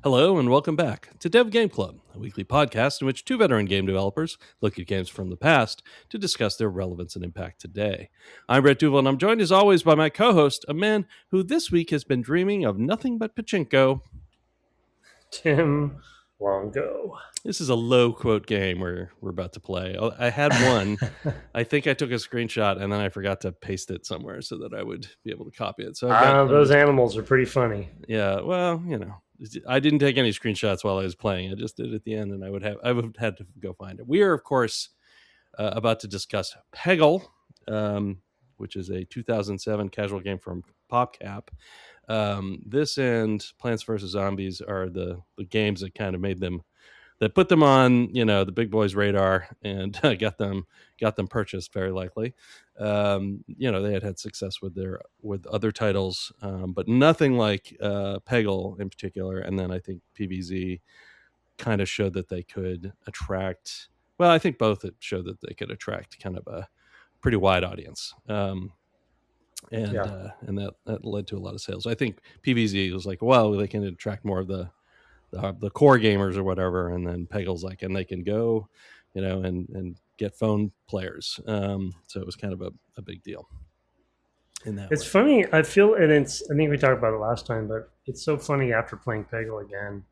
Hello and welcome back to Dev Game Club, a weekly podcast in which two veteran game developers look at games from the past to discuss their relevance and impact today. I'm Brett Duval, and I'm joined as always by my co-host, a man who this week has been dreaming of nothing but pachinko. Tim Longo. This is a low quote game we're about to play. I had one. I think I took a screenshot and then I forgot to paste it somewhere so that I would be able to copy it. So those animals are pretty funny. Yeah, well, I didn't take any screenshots while I was playing. I just did it at the end, and I would have had to go find it. We are, of course, about to discuss Peggle, which is a 2007 casual game from PopCap. This and Plants vs. Zombies are the games that kind of put them on, the big boys' radar and got them purchased very likely. They had success with other titles, but nothing like Peggle in particular. And then I think PVZ kind of showed that they could attract. Well, I think both showed that they could attract kind of a pretty wide audience. And that led to a lot of sales. I think PVZ was like, well, they can attract more of the core gamers or whatever, and then Peggle's like, and they can go, and get phone players. So it was kind of a big deal. It's funny. I feel, and I think we talked about it last time, but it's so funny after playing Peggle again,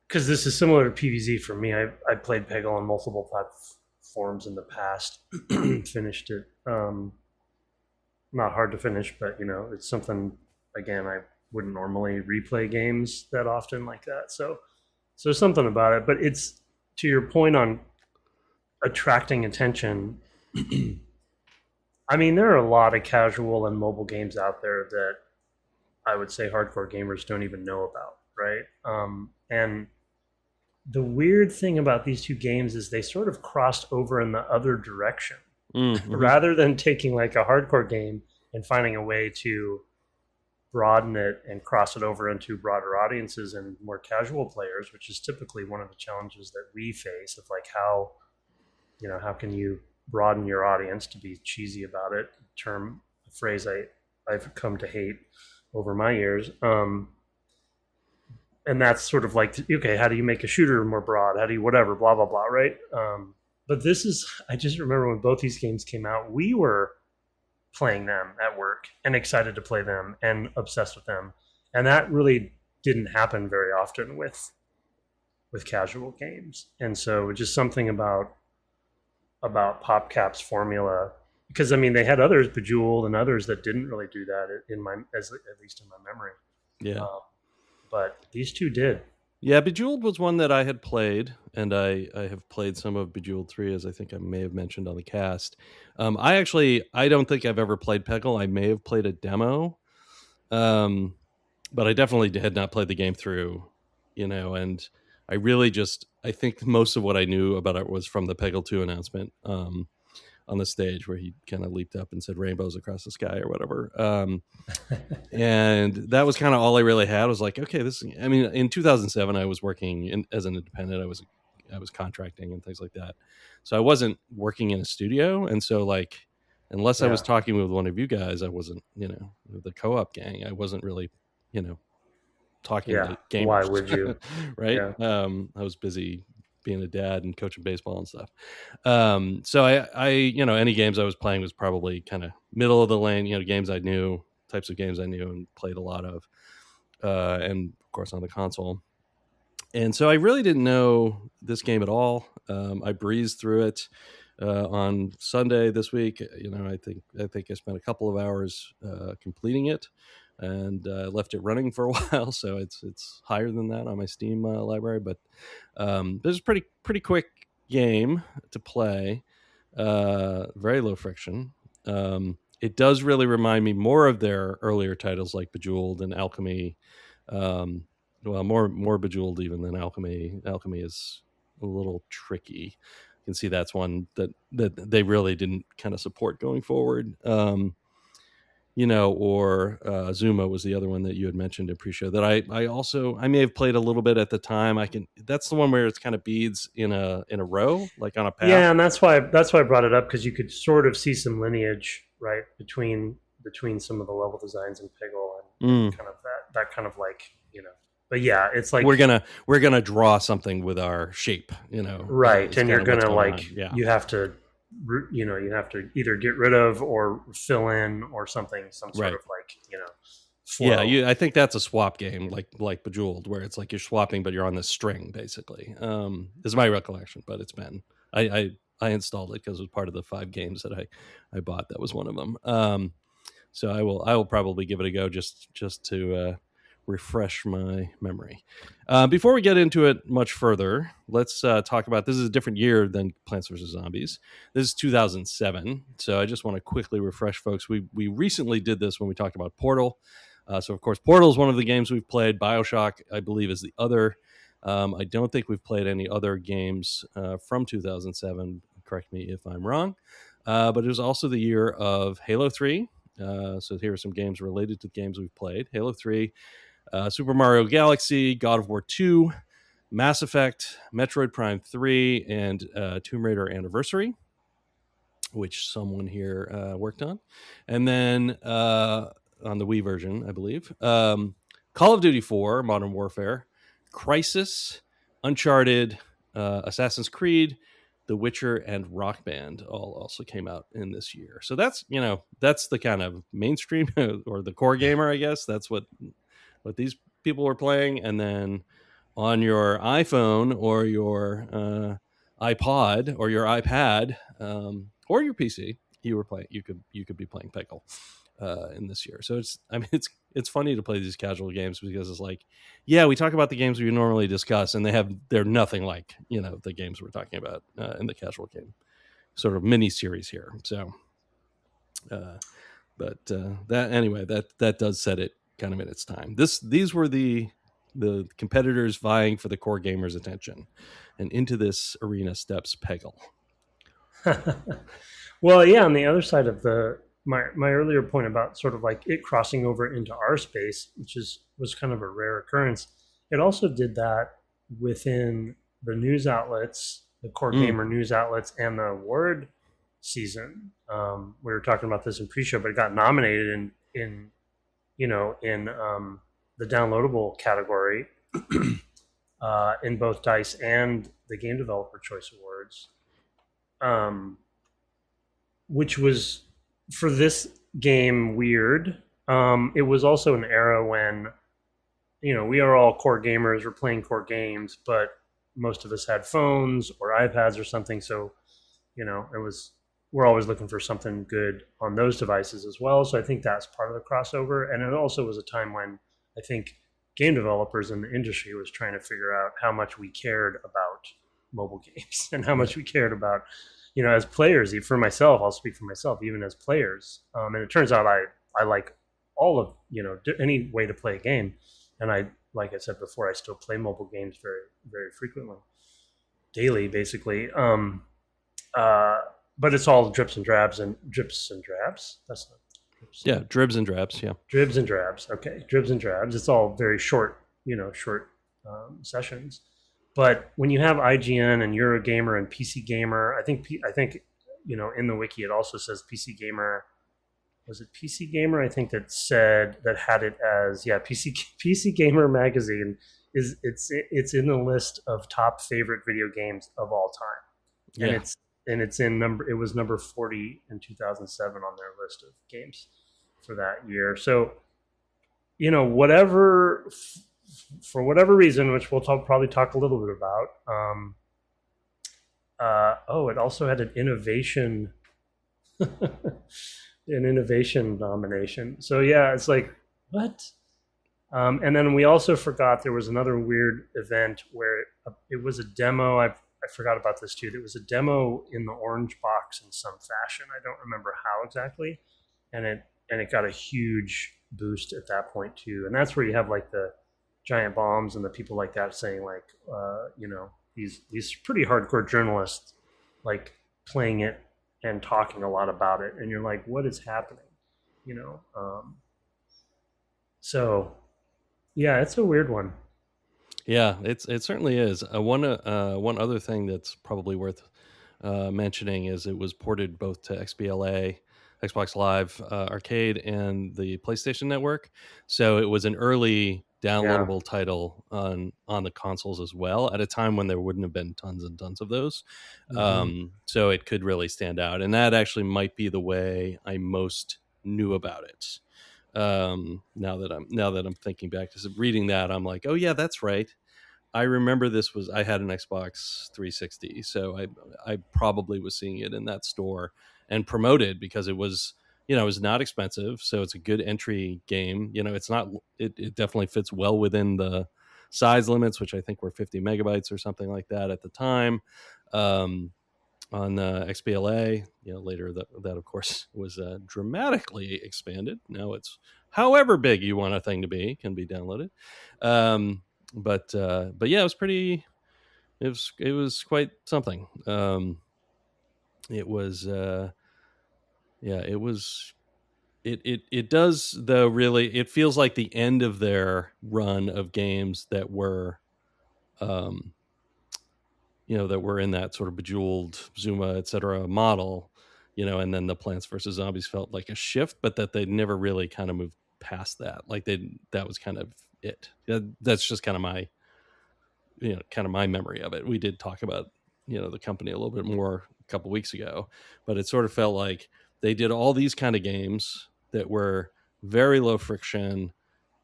because this is similar to PVZ for me. I played Peggle on multiple platforms in the past, finished it. Not hard to finish, but it's something. Again, I wouldn't normally replay games that often like that. So there's something about it. But it's, to your point on attracting attention, I mean, there are a lot of casual and mobile games out there that I would say hardcore gamers don't even know about, right? And the weird thing about these two games is they sort of crossed over in the other direction. Mm-hmm. Rather than taking like a hardcore game and finding a way to broaden it and cross it over into broader audiences and more casual players, which is typically one of the challenges that we face of like how can you broaden your audience, to be cheesy about it, a phrase I've come to hate over my years. And that's sort of like, okay, how do you make a shooter more broad? How do you whatever, blah, blah, blah, right? But I just remember when both these games came out, we were playing them at work and excited to play them and obsessed with them. And that really didn't happen very often with casual games. And so just something about PopCap's formula, because I mean, they had others, Bejeweled and others, that didn't really do that at least in my memory. Yeah. But these two did. Yeah, Bejeweled was one that I had played, and I have played some of Bejeweled 3, as I think I may have mentioned on the cast. I don't think I've ever played Peggle. I may have played a demo, but I definitely had not played the game through, and I think most of what I knew about it was from the Peggle 2 announcement on the stage where he kind of leaped up and said rainbows across the sky or whatever. And that was kind of all I really had. I was like, okay, in 2007, I was working as an independent. I was contracting and things like that. So I wasn't working in a studio. And so like, unless I was talking with one of you guys, I wasn't, the co-op gang, I wasn't really, talking to gamers. Why would you? Right. Yeah. I was busy being a dad and coaching baseball and stuff. So I any games I was playing was probably kind of middle of the lane, games I knew, types of games I knew and played a lot of, and of course on the console. And so I really didn't know this game at all. I breezed through it on Sunday this week. I think I spent a couple of hours completing it, and left it running for a while. So it's higher than that on my Steam library, but this is a pretty quick game to play. Very low friction. It does really remind me more of their earlier titles like Bejeweled and Alchemy. More Bejeweled even than Alchemy. Alchemy is a little tricky. You can see that's one that they really didn't kind of support going forward. Or Zuma was the other one that you had mentioned in pre-show that I may have played a little bit at the time. That's the one where it's kind of beads in a row, like on a path. Yeah, and that's why I brought it up, because you could sort of see some lineage, right, between some of the level designs in Peggle and kind of that kind of like, But yeah, it's like we're gonna draw something with our shape, right, and you're gonna like yeah. you have to you have to either get rid of or fill in or something, some sort of like flow. Yeah, I think that's a swap game, like Bejeweled, where it's like you're swapping, but you're on this string, basically. Is my recollection, but it's been I installed it because it was part of the 5 games that I bought. That was one of them. So I will probably give it a go just to refresh my memory. Before we get into it much further, let's talk about, this is a different year than Plants vs. Zombies. This is 2007. So I just want to quickly refresh folks. We recently did this when we talked about Portal. So, of course, Portal is one of the games we've played. BioShock, I believe, is the other. I don't think we've played any other games from 2007. Correct me if I'm wrong. But it was also the year of Halo 3. So here are some games related to the games we've played. Halo 3, Super Mario Galaxy, God of War 2, Mass Effect, Metroid Prime 3, and Tomb Raider Anniversary, which someone here worked on. And then on the Wii version, I believe, Call of Duty 4, Modern Warfare, Crysis, Uncharted, Assassin's Creed, The Witcher, and Rock Band all also came out in this year. So that's the kind of mainstream or the core gamer, I guess. That's what these people were playing. And then on your iPhone or your iPod or your iPad or your PC, you could be playing Peggle in this year. So it's funny to play these casual games because it's like, yeah, we talk about the games we normally discuss, and they're nothing like the games we're talking about in the casual game sort of mini series here. So, but that does set it kind of in its time. These were the competitors vying for the core gamers' attention, and into this arena steps Peggle. Well, yeah, on the other side of my earlier point about sort of like it crossing over into our space, which was kind of a rare occurrence, it also did that within the news outlets, the core gamer news outlets, and the award season. We were talking about this in pre-show, but it got nominated in the downloadable category in both DICE and the Game Developer Choice Awards, which was, for this game, weird. It was also an era when, we are all core gamers, we're playing core games, but most of us had phones or iPads or something. So, we're always looking for something good on those devices as well. So I think that's part of the crossover. And it also was a time when I think game developers in the industry was trying to figure out how much we cared about mobile games and how much we cared about, as players. For myself, I'll speak for myself, even as players. And it turns out I like all of, any way to play a game. And like I said before, I still play mobile games very, very frequently, daily, basically. But it's all drips and drabs. That's not drips. Yeah, dribs and drabs. Yeah, dribs and drabs. Okay, dribs and drabs. It's all very short, sessions. But when you have IGN and Eurogamer and PC Gamer, I think in the wiki it also says PC Gamer. Was it PC Gamer? I think that had it as PC Gamer magazine it's in the list of top favorite video games of all time, and it was number 40 in 2007 on their list of games for that year. So, for whatever reason, which we'll probably talk a little bit about. It also had an innovation nomination. So yeah, it's like, what? And then we also forgot there was another weird event where it was a demo. I forgot about this too. There was a demo in the orange box in some fashion. I don't remember how exactly. And it got a huge boost at that point too. And that's where you have like the giant bombs and the people like that saying like, these pretty hardcore journalists like playing it and talking a lot about it. And you're like, what is happening? So yeah, it's a weird one. Yeah, it certainly is. One other thing that's probably worth mentioning is it was ported both to XBLA, Xbox Live Arcade, and the PlayStation Network. So it was an early downloadable title on the consoles as well, at a time when there wouldn't have been tons and tons of those. So it could really stand out, and that actually might be the way I most knew about it. Now that I'm thinking back to reading that, I'm like, oh yeah, that's right. I remember I had an Xbox 360, so I probably was seeing it in that store and promoted because it was, it was not expensive, so it's a good entry game. It's not, it definitely fits well within the size limits, which I think were 50 megabytes or something like that at the time. On XBLA, later that of course was dramatically expanded. Now it's however big you want a thing to be can be downloaded. But yeah, it was quite something. It was it does, though, really. It feels like the end of their run of games that were that were in that sort of Bejeweled, Zuma, etc. model, and then the Plants vs. Zombies felt like a shift, but that they never really kind of moved past that. Like that was kind of it. That's just kind of my memory of it. We did talk about, the company a little bit more a couple weeks ago, but it sort of felt like they did all these kind of games that were very low friction,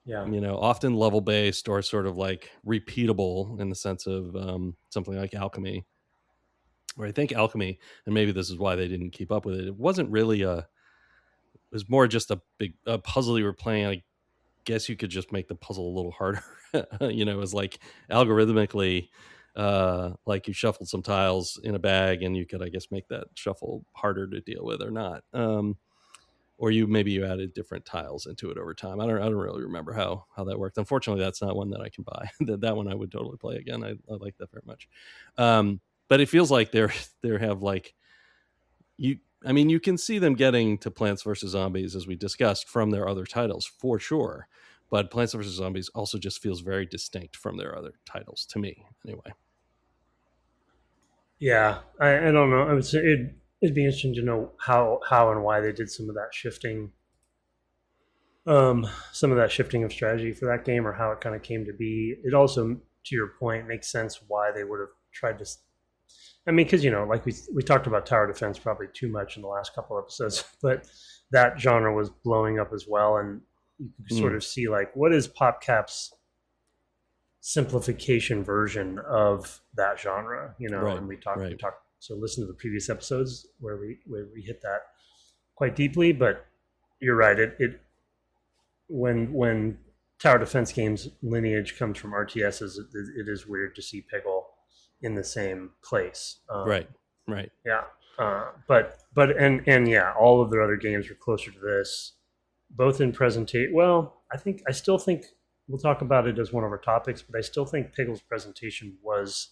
often level based or sort of like repeatable in the sense of something like Alchemy, where I think Alchemy, and maybe this is why they didn't keep up with it, it wasn't really it was more just a big puzzle you were playing. I guess you could just make the puzzle a little harder. It was like algorithmically, like you shuffled some tiles in a bag and you could, I guess, make that shuffle harder to deal with or not. Or maybe you added different tiles into it over time. I don't really remember how that worked. Unfortunately, that's not one that I can buy. that one I would totally play again. I like that very much. But it feels like they have like you can see them getting to Plants vs. Zombies, as we discussed, from their other titles for sure. But Plants vs. Zombies also just feels very distinct from their other titles to me, anyway. Yeah, I don't know. I would say it'd be interesting to know how and why they did some of that shifting, of strategy for that game, or how it kind of came to be. It also, to your point, makes sense why they would have tried to. I mean, because like we talked about tower defense probably too much in the last couple episodes, but that genre was blowing up as well, and you could sort of see like what is PopCap's simplification version of that genre, right, and we talked. So listen to the previous episodes where we hit that quite deeply. But you're right. It when tower defense games lineage comes from RTSs, it is weird to see Peggle in the same place. Right. Yeah. But yeah, all of their other games were closer to this, both in presentation. Well, I still think we'll talk about it as one of our topics, but I still think Peggle's presentation was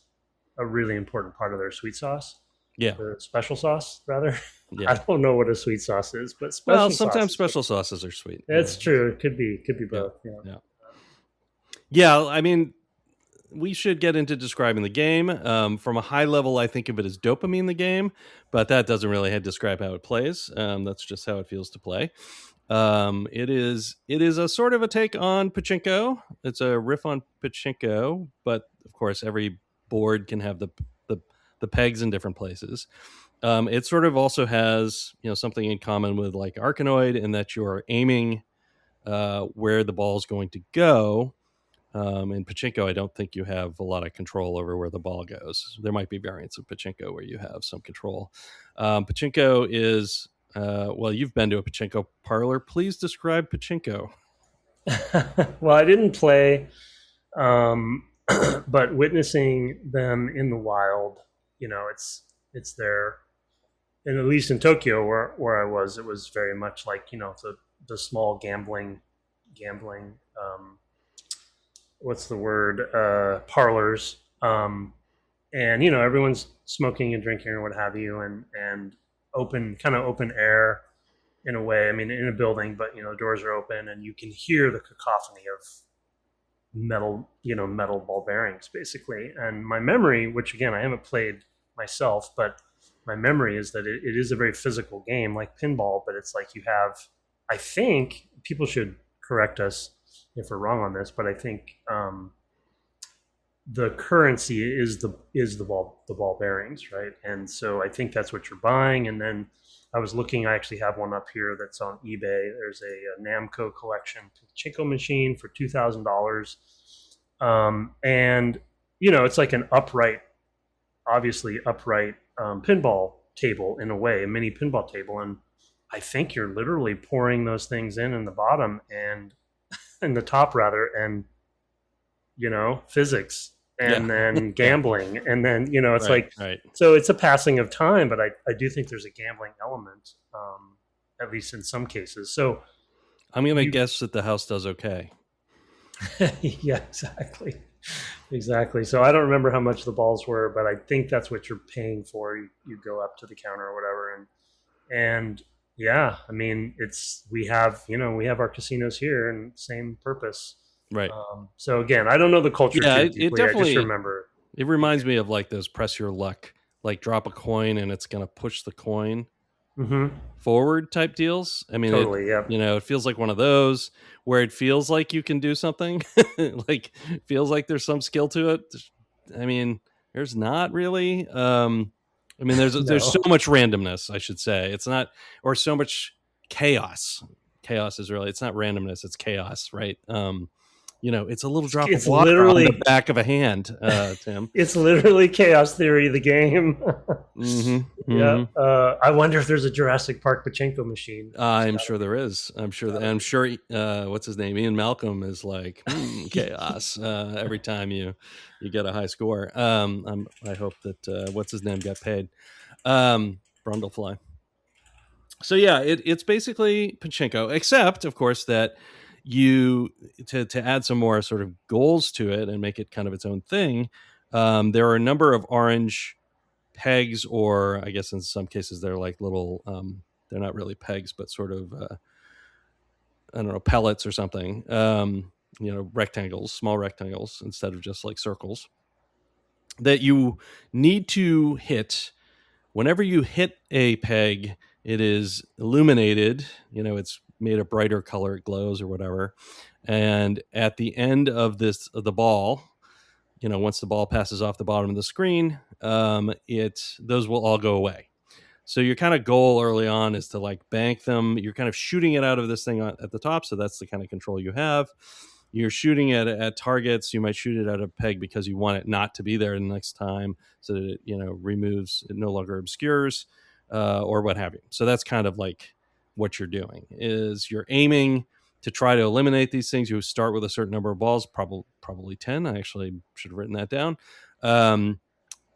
a really important part of their sweet sauce. Yeah. The special sauce, rather. Yeah. I don't know what a sweet sauce is, but sometimes special sauces are sweet. That's true. It could be both. Yeah. I mean, we should get into describing the game. From a high level, I think of it as dopamine, the game, but that doesn't really describe how it plays. That's just how it feels to play. It is a sort of a take on pachinko. It's a riff on pachinko, but of course every board can have the pegs in different places. It sort of also has something in common with like Arkanoid, in that you're aiming where the ball is going to go. In pachinko, I don't think you have a lot of control over where the ball goes. There might be variants of pachinko where you have some control. Pachinko is well, you've been to a pachinko parlor. Please describe pachinko. Well, I didn't play, but witnessing them in the wild, it's there. And at least in Tokyo, where I was, it was very much like the small gambling. What's the word? Parlors, and everyone's smoking and drinking or what have you, and open air in a way. I mean, in a building, but doors are open and you can hear the cacophony of metal ball bearings basically. And my memory, which again I haven't played myself, but my memory is that it is a very physical game like pinball, but it's like you have, I think people should correct us, if we're wrong on this, but I think the currency is the ball bearings, right? And so I think that's what you're buying. And then I was looking, I actually have one up here that's on eBay. There's a Namco collection pachinko machine for $2,000, and it's like an upright, obviously upright pinball table in a way, a mini pinball table, and I think you're literally pouring those things in the bottom and in the top rather, and physics and then gambling and then it's right. So it's a passing of time, but I do think there's a gambling element, at least in some cases. So I'm gonna guess that the house does okay. Yeah, exactly. So I don't remember how much the balls were, but I think that's what you're paying for. You go up to the counter or whatever, and yeah, I mean, we have our casinos here and same purpose. Right. So again, I don't know the culture. Yeah, it definitely. I just remember. It reminds me of like those press your luck, like drop a coin and it's going to push the coin forward type deals. I mean, totally. It feels like one of those where it feels like you can do something, like feels like there's some skill to it. I mean, there's not really. I mean, there's so much randomness, I should say. It's not, or so much chaos. Chaos is really, it's not randomness, it's chaos, right? It's a little drop of water on the back of a hand, Tim. It's literally chaos theory, the game. Yeah. I wonder if there's a Jurassic Park pachinko machine. I'm sure there is. I'm sure. What's his name? Ian Malcolm is like chaos every time you get a high score. I hope that what's his name got paid. Brundlefly. So yeah, it's basically pachinko, except of course that to add some more sort of goals to it and make it kind of its own thing. There are a number of orange pegs, or I guess in some cases they're like little, they're not really pegs, but sort of, I don't know, pellets or something, rectangles, small rectangles instead of just like circles that you need to hit. Whenever you hit a peg, it is illuminated, it's made a brighter color, it glows or whatever. And at the end of the ball, once the ball passes off the bottom of the screen, those will all go away. So your kind of goal early on is to like bank them. You're kind of shooting it out of this thing at the top. So that's the kind of control you have. You're shooting at targets. You might shoot it at a peg because you want it not to be there the next time, so that it removes, it no longer obscures, or what have you. So that's kind of like what you're doing is you're aiming to try to eliminate these things. You start with a certain number of balls, probably 10. I actually should have written that down. And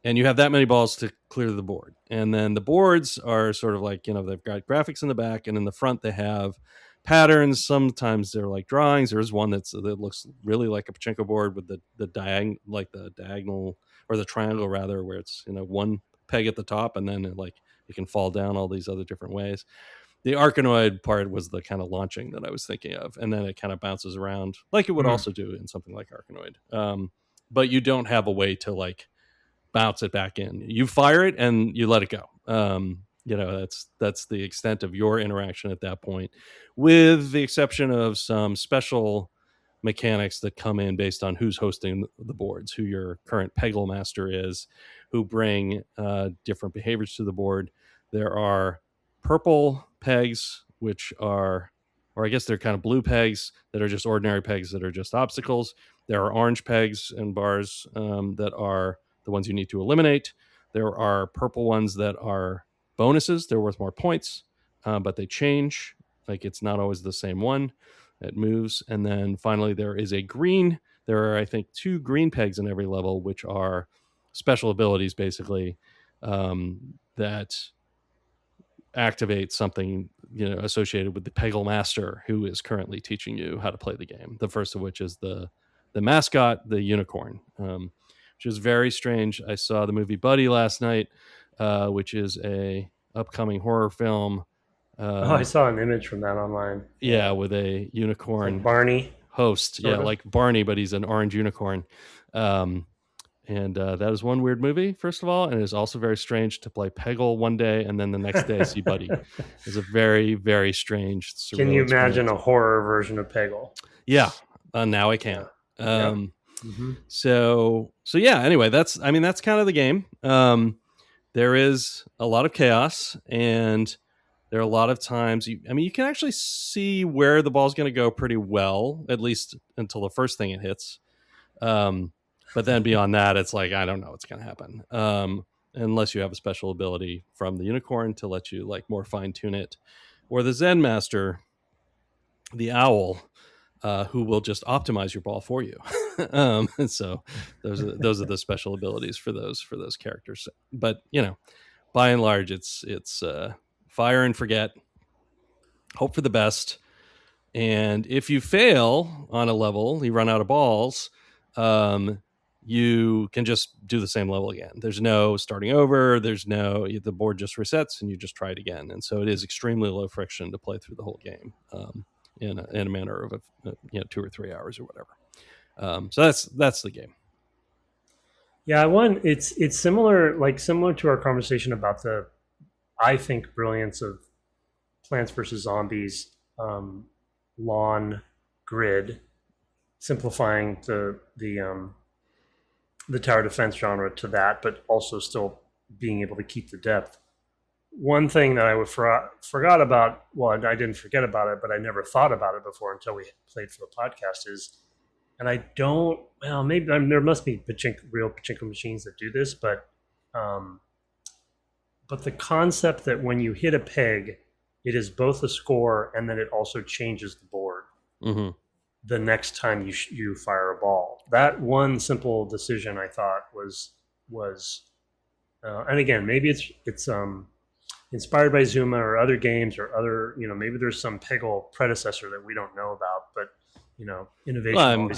you have that many balls to clear the board. And then the boards are sort of like, they've got graphics in the back, and in the front they have patterns. Sometimes they're like drawings. There is one that looks really like a pachinko board with the diagonal or the triangle rather, where it's one peg at the top, and then it can fall down all these other different ways. The Arkanoid part was the kind of launching that I was thinking of, and then it kind of bounces around like it would also do in something like Arkanoid. But you don't have a way to like bounce it back in. You fire it and you let it go. That's the extent of your interaction at that point, with the exception of some special mechanics that come in based on who's hosting the boards, who your current Peggle master is, who bring different behaviors to the board. There are purple pegs, which are, or I guess they're kind of blue pegs that are just ordinary pegs that are just obstacles. There are orange pegs and bars that are the ones you need to eliminate. There are purple ones that are bonuses. They're worth more points, but they change. Like it's not always the same one. It moves. And then finally, there is a green. There are, I think, 2 green pegs in every level, which are special abilities, basically, that activate something associated with the Peggle master, who is currently teaching you how to play the game. The first of which is the mascot, the unicorn, which is very strange. I saw the movie Buddy last night, which is a upcoming horror film. I saw an image from that online. Yeah, with a unicorn, like Barney host. Yeah, like Barney, but he's an orange unicorn. And that is one weird movie, first of all, and it is also very strange to play Peggle one day and then the next day see Buddy. It's a very, very strange. Can you imagine a horror version of Peggle? Yeah, Now I Yeah. can. Yep. Mm-hmm. So yeah. Anyway, that's kind of the game. There is a lot of chaos, and there are a lot of times. You can actually see where the ball's going to go pretty well, at least until the first thing it hits. But then beyond that, it's like I don't know what's going to happen. Unless you have a special ability from the unicorn to let you like more fine tune it, or the Zen master, the owl, who will just optimize your ball for you. So those are the special abilities for those characters. But by and large, it's fire and forget, hope for the best, and if you fail on a level, you run out of balls. You can just do the same level again. There's no starting over. The board just resets and you just try it again. And so it is extremely low friction to play through the whole game in a manner of 2 or 3 hours or whatever. So that's the game. Yeah, it's similar to our conversation about the, I think, brilliance of Plants vs. Zombies lawn grid, simplifying the tower defense genre to that, but also still being able to keep the depth. One thing that I forgot about, well, I didn't forget about it, but I never thought about it before until we played for the podcast is, and I don't, well, maybe there must be real pachinko machines that do this, but the concept that when you hit a peg, it is both a score and then it also changes the board. Mm-hmm. The next time you fire a ball. That one simple decision I thought was and again, maybe it's inspired by Zuma or other games or other, maybe there's some Peggle predecessor that we don't know about, but innovation.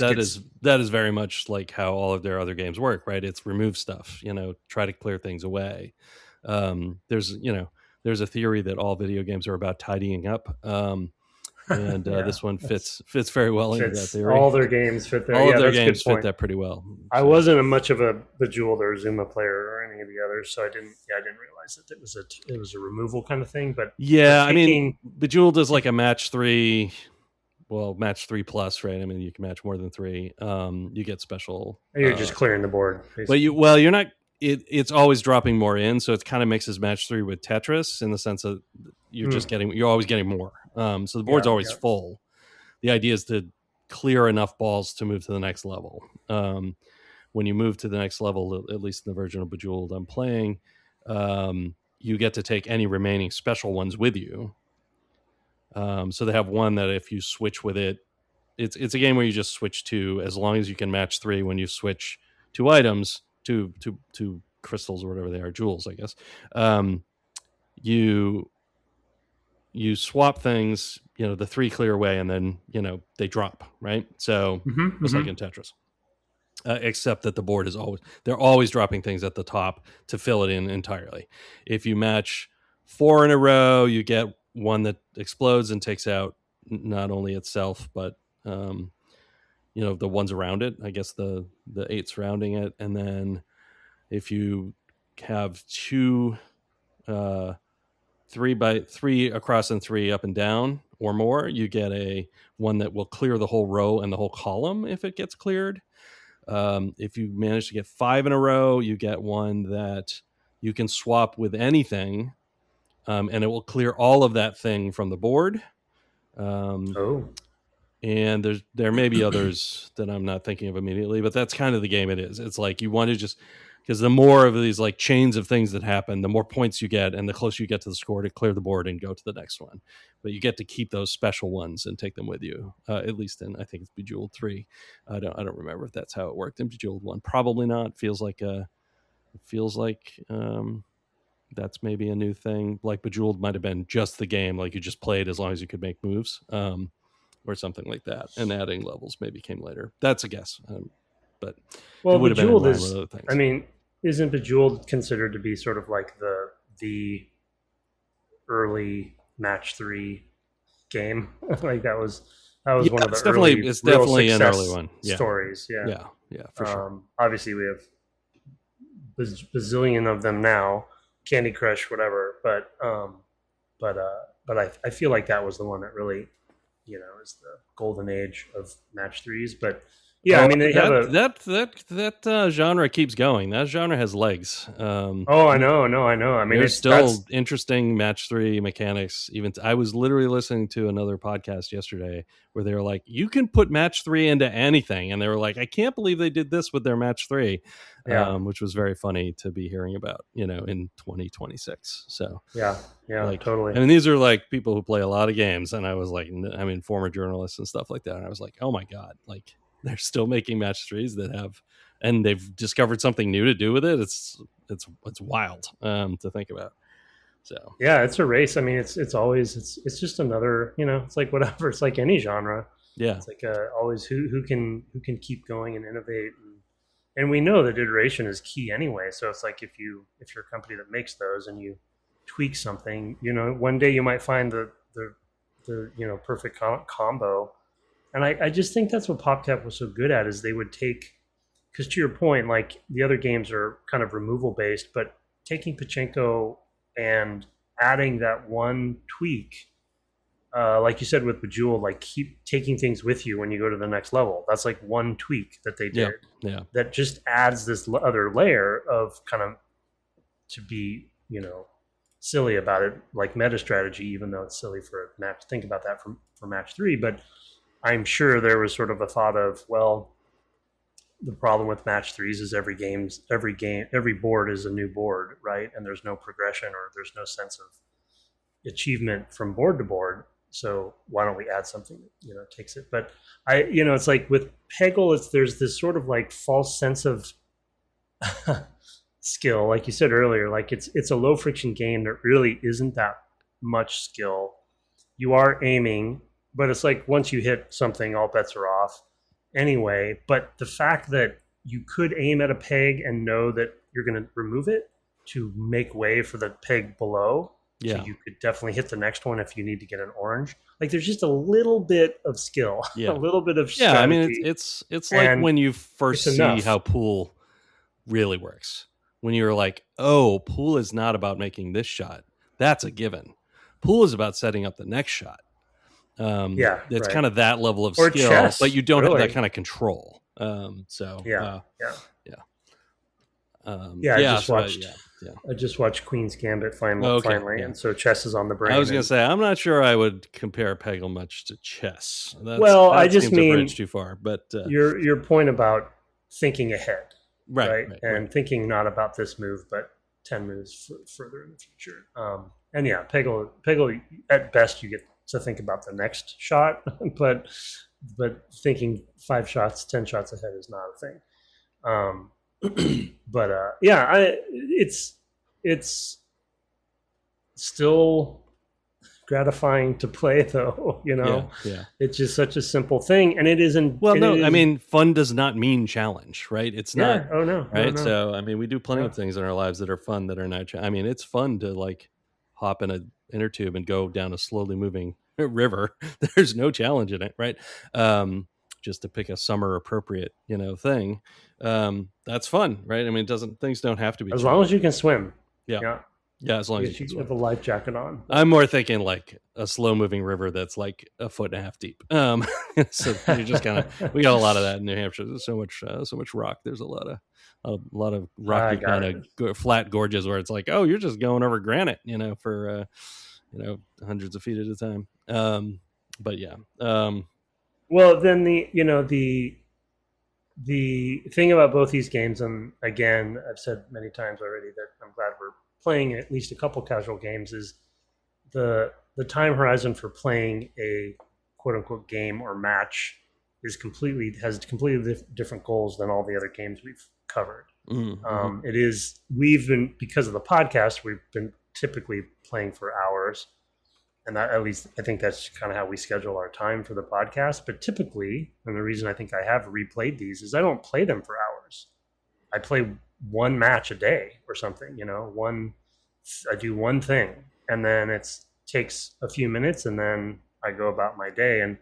That is very much like how all of their other games work, right? It's remove stuff, try to clear things away. There's a theory that all video games are about tidying up. And this one fits very well into that theory. All their games fit there. All of their games fit that pretty well. I wasn't much of a Bejeweled or Zuma player or any of the others, so I didn't realize that it was a removal kind of thing. But Bejeweled is like a match 3. Well, match 3 plus, right? You can match more than 3. You get special. You're just clearing the board, basically. But you're not. It's always dropping more in, so it kind of mixes match 3 with Tetris in the sense that you're always getting more. So the board's always full. The idea is to clear enough balls to move to the next level. When you move to the next level, at least in the version of Bejeweled I'm playing, you get to take any remaining special ones with you. So they have one that if you switch with it, it's a game where you just switch 2 as long as you can match 3 when you switch 2 items to crystals or whatever they are, jewels, I guess. You swap things, the 3 clear away, and then they drop, right? So just like in Tetris, except that the board they're always dropping things at the top to fill it in entirely. If you match 4 in a row, you get one that explodes and takes out not only itself but the ones around it. I guess the 8 surrounding it, and then if you have 2 3 by 3 across and 3 up and down or more, you get a one that will clear the whole row and the whole column if it gets cleared. If you manage to get 5 in a row, you get one that you can swap with anything, and it will clear all of that thing from the board. And there may be others that I'm not thinking of immediately, but that's kind of the game it is. It's like you want to just, because the more of these like chains of things that happen, the more points you get, and the closer you get to the score to clear the board and go to the next one. But you get to keep those special ones and take them with you. At least in, I think it's Bejeweled 3. I don't remember if that's how it worked in Bejeweled 1. Probably not. Feels like that's maybe a new thing. Like Bejeweled might have been just the game, like you just played as long as you could make moves, or something like that. And adding levels maybe came later. That's a guess. But it would Bejeweled have been in line with other things. Isn't Bejeweled considered to be sort of like the early match 3 game? Like that was one of the definitely an early one. Stories. Yeah, for sure. Obviously, we have bazillion of them now, Candy Crush, whatever. But I feel like that was the one that really is the golden age of match threes. But yeah, I mean, they have that genre keeps going. That genre has legs. I know. I mean, there's still interesting match three mechanics. Even I was literally listening to another podcast yesterday where they were like, "You can put match three into anything," and they were like, "I can't believe they did this with their match three," which was very funny to be hearing about. In 2026. So yeah, totally. I mean, these are like people who play a lot of games, and I was like, former journalists and stuff like that. And I was like, oh my god, like. They're still making match threes that have, and they've discovered something new to do with it. It's wild to think about. So yeah, it's a race. I mean, it's just another, it's like whatever. It's like any genre. Yeah, it's like always who can keep going and innovate, and we know that iteration is key anyway. So it's like if you're a company that makes those and you tweak something, one day you might find the perfect combo. And I just think that's what PopCap was so good at, is they would take, because to your point, like the other games are kind of removal based, but taking pachinko and adding that one tweak, like you said with Bejeweled, like keep taking things with you when you go to the next level. That's like one tweak that they did. Yeah. That just adds this other layer of kind of to be, silly about it, like meta strategy, even though it's silly for a match. Think about that for match three, but I'm sure there was sort of a thought of, well, the problem with match threes is every board is a new board, right? And there's no progression or there's no sense of achievement from board to board. So why don't we add something that, takes it? But it's like with Peggle, there's this sort of like false sense of skill, like you said earlier. Like it's a low friction game that really isn't that much skill. You are aiming. But it's like once you hit something, all bets are off anyway. But the fact that you could aim at a peg and know that you're going to remove it to make way for the peg below. Yeah. So you could definitely hit the next one if you need to get an orange. Like there's just a little bit of skill, a little bit of strategy. Yeah, I mean, it's like when you first see how pool really works. When you're like, oh, pool is not about making this shot. That's a given. Pool is about setting up the next shot. It's kind of that level of skill, chess, but you don't have that kind of control. I just watched Queen's Gambit finally, and so chess is on the brain. I was going to say, I'm not sure I would compare Peggle much to chess. I just mean a bridge too far. But your point about thinking ahead, right? And thinking not about this move, but 10 moves further in the future. Peggle at best you get to think about the next shot, but thinking 5 shots, 10 shots ahead is not a thing. It's still gratifying to play, though. It's just such a simple thing, and it isn't. Well, no, I mean, fun does not mean challenge, right? It's not. Oh no, right? No. So, I mean, we do plenty of things in our lives that are fun that are not. I mean, it's fun to like hop in an inner tube and go down a slowly moving river. There's no challenge in it, right? Just to pick a summer appropriate, thing. That's fun, right? I mean, things don't have to be as long as you can swim. Yeah, as long as you have a life jacket on. I'm more thinking like a slow moving river that's like a foot and a half deep. So you're just kind of, we got a lot of that in New Hampshire. There's so much rock. There's a lot of rocky kind of flat gorges where it's like, oh, you're just going over granite, for hundreds of feet at a time. But yeah. Well, then the thing about both these games, and again, I've said many times already that I'm glad we're playing at least a couple casual games, is the time horizon for playing a quote unquote game or match has completely different goals than all the other games we've covered. Mm-hmm. We've been, because of the podcast, we've been typically playing for hours. And that, at least I think that's kind of how we schedule our time for the podcast. But typically, and the reason I think I have replayed these is I don't play them for hours. I play one match a day or something, I do one thing, and then it takes a few minutes, and then I go about my day. And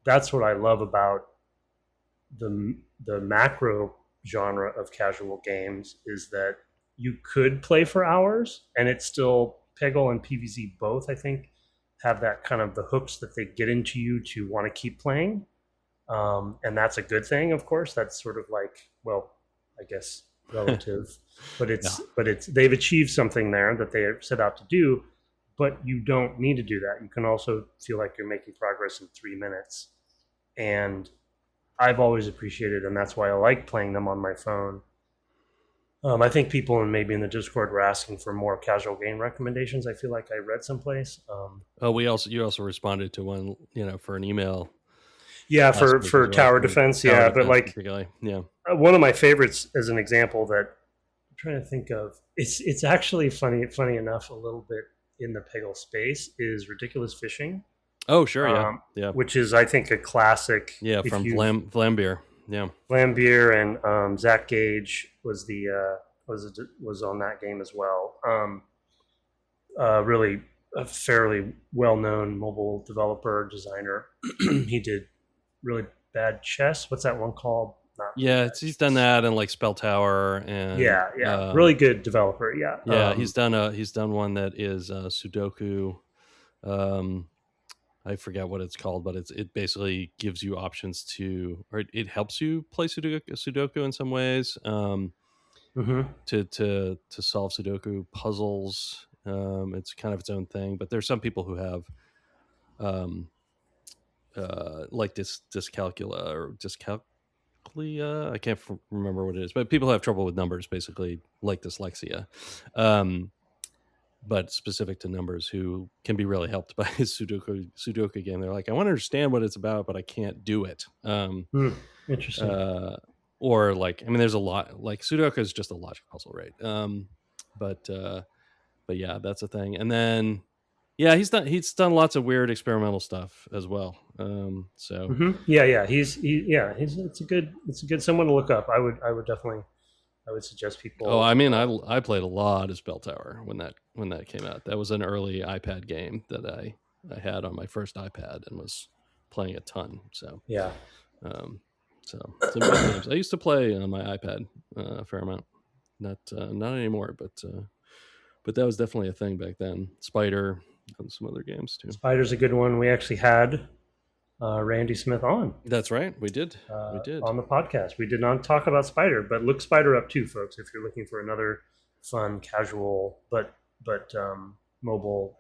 that's what I love about the macro genre of casual games, is that you could play for hours, and it's still Peggle and PVZ both, I think, have that kind of the hooks that they get into you to want to keep playing. And that's a good thing, of course. That's sort of like, well, I guess relative, but it's they've achieved something there that they set out to do. But you don't need to do that. You can also feel like you're making progress in 3 minutes. And I've always appreciated, and that's why I like playing them on my phone. I think people maybe in the Discord were asking for more casual game recommendations. I feel like I read someplace. You also responded to one, for an email. Yeah, for tower defense. Yeah, but like, yeah, one of my favorites as an example that I'm trying to think of. It's actually funny enough a little bit in the Peggle space is Ridiculous Fishing. Oh, sure, yeah. Which is, I think, a classic. Yeah, from Vlambeer. Yeah, Vlambeer and Zach Gage was was on that game as well. Really a fairly well-known mobile developer designer. He did really bad chess. What's that one called? He's done that and like Spell Tower and really good developer. He's done one that is Sudoku. I forget what it's called, but it basically gives you options or it helps you play Sudoku in some ways. To solve Sudoku puzzles. It's kind of its own thing, but there's some people who have like dyscalculia or dyscalculia. I can't remember what it is, but people have trouble with numbers, basically like dyslexia. But specific to numbers, who can be really helped by his Sudoku game. They're like, I want to understand what it's about, but I can't do it. Interesting. Or like, I mean, there's a lot. Like Sudoku is just a logic puzzle, right? But yeah, that's a thing. And then he's done lots of weird experimental stuff as well. It's a good someone to look up. I would suggest people. Oh, I mean, I played a lot of Spell Tower when that came out. That was an early iPad game that I had on my first iPad and was playing a ton. So yeah. So some good games. I used to play on my iPad a fair amount. Not anymore, but that was definitely a thing back then. Spider and some other games too. Spider's a good one. We actually had Randy Smith on. That's right. We did on the podcast. We did not talk about Spider, but look Spider up too, folks, if you're looking for another fun, casual, but mobile,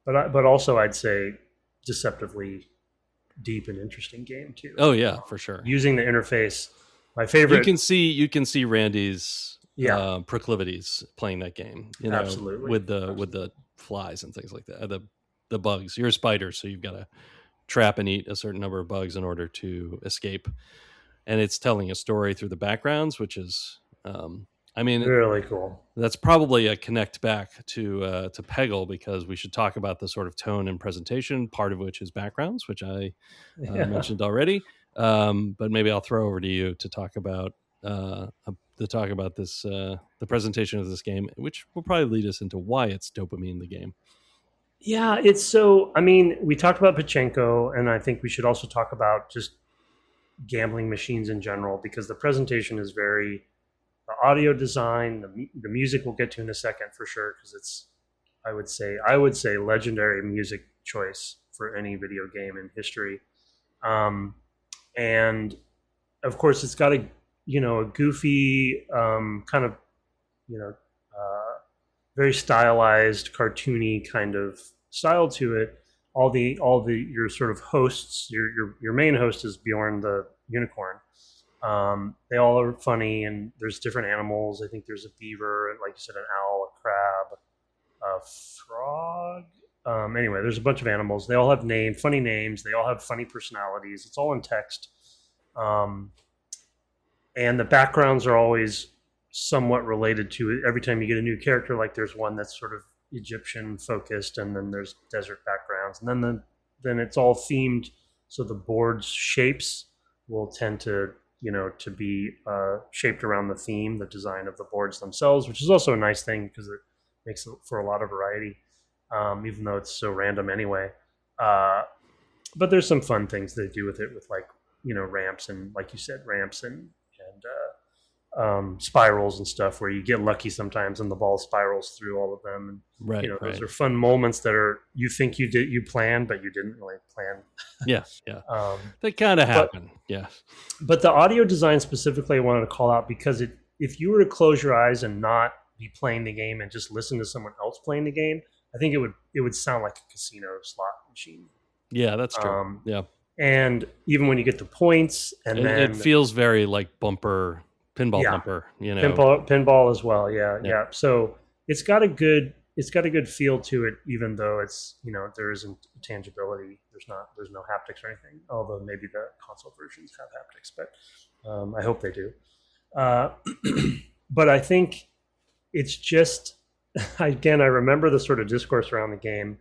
but also I'd say deceptively deep and interesting game too. Oh yeah, for sure. Using the interface, my favorite. You can see Randy's proclivities playing that game. Absolutely. With the flies and things like that. The bugs. You're a spider, so you've got to trap and eat a certain number of bugs in order to escape. And it's telling a story through the backgrounds, which is really cool. That's probably a connect back to Peggle, because we should talk about the sort of tone and presentation, part of which is backgrounds, which I mentioned already. But maybe I'll throw over to you to talk about this the presentation of this game, which will probably lead us into why it's dopamine the game. Yeah, it's so. I mean, we talked about pachinko, and I think we should also talk about just gambling machines in general, because the presentation is very. The audio design, the music we'll get to in a second for sure, because it's, I would say legendary music choice for any video game in history, and of course it's got a goofy kind of very stylized, cartoony kind of style to it. All the your sort of hosts, your main host is Bjorn the unicorn. They all are funny, and there's different animals. I think there's a beaver, and like you said, an owl, a crab, a frog. Anyway, there's a bunch of animals. They all have funny names. They all have funny personalities. It's all in text. And the backgrounds are always somewhat related to it. Every time you get a new character, like there's one that's sort of Egyptian focused, and then there's desert backgrounds, and then it's all themed. So the board's shapes will tend to be shaped around the theme, the design of the boards themselves, which is also a nice thing because it makes it for a lot of variety, even though it's so random anyway. But there's some fun things they do with it, with like ramps, and like you said, ramps and spirals and stuff where you get lucky sometimes and the ball spirals through all of them. And Right. those are fun moments that are you think you planned, but you didn't really plan. Yeah. They kind of happen. Yeah. But the audio design specifically, I wanted to call out because if you were to close your eyes and not be playing the game and just listen to someone else playing the game, I think it would sound like a casino slot machine. Yeah, that's true. And even when you get the points, and then it feels very like pinball bumper, pinball as well. Yeah. So it's got a good feel to it, even though it's there isn't tangibility. There's no haptics or anything. Although maybe the console versions have haptics, but I hope they do. But I think it's just again, I remember the sort of discourse around the game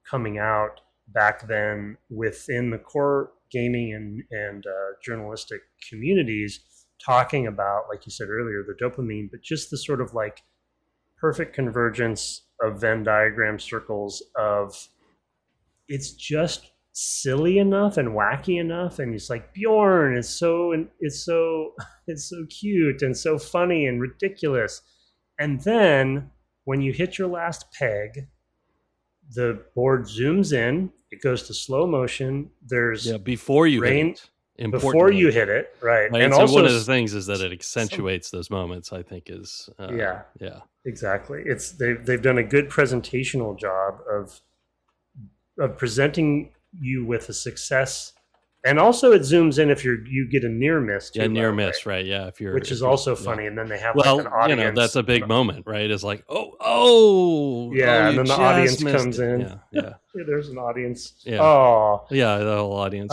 coming out back then within the core gaming and journalistic communities, talking about, like you said earlier, the dopamine, but just the sort of like perfect convergence of Venn diagram circles of it's just silly enough and wacky enough, and it's like Bjorn is it's so cute and so funny and ridiculous, and then when you hit your last peg, the board zooms in, it goes to slow motion. There's before you rain before you hit it, right? And so also one of the things is that it accentuates those moments. I think is exactly. It's they've done a good presentational job of presenting you with a success. And also, it zooms in if you get a near miss. Too, near miss, right? Yeah, which is also funny. And then they have like an audience. That's a big moment, right? It's like, and then the audience comes in. Yeah. There's an audience. Yeah. Oh, yeah, the whole audience.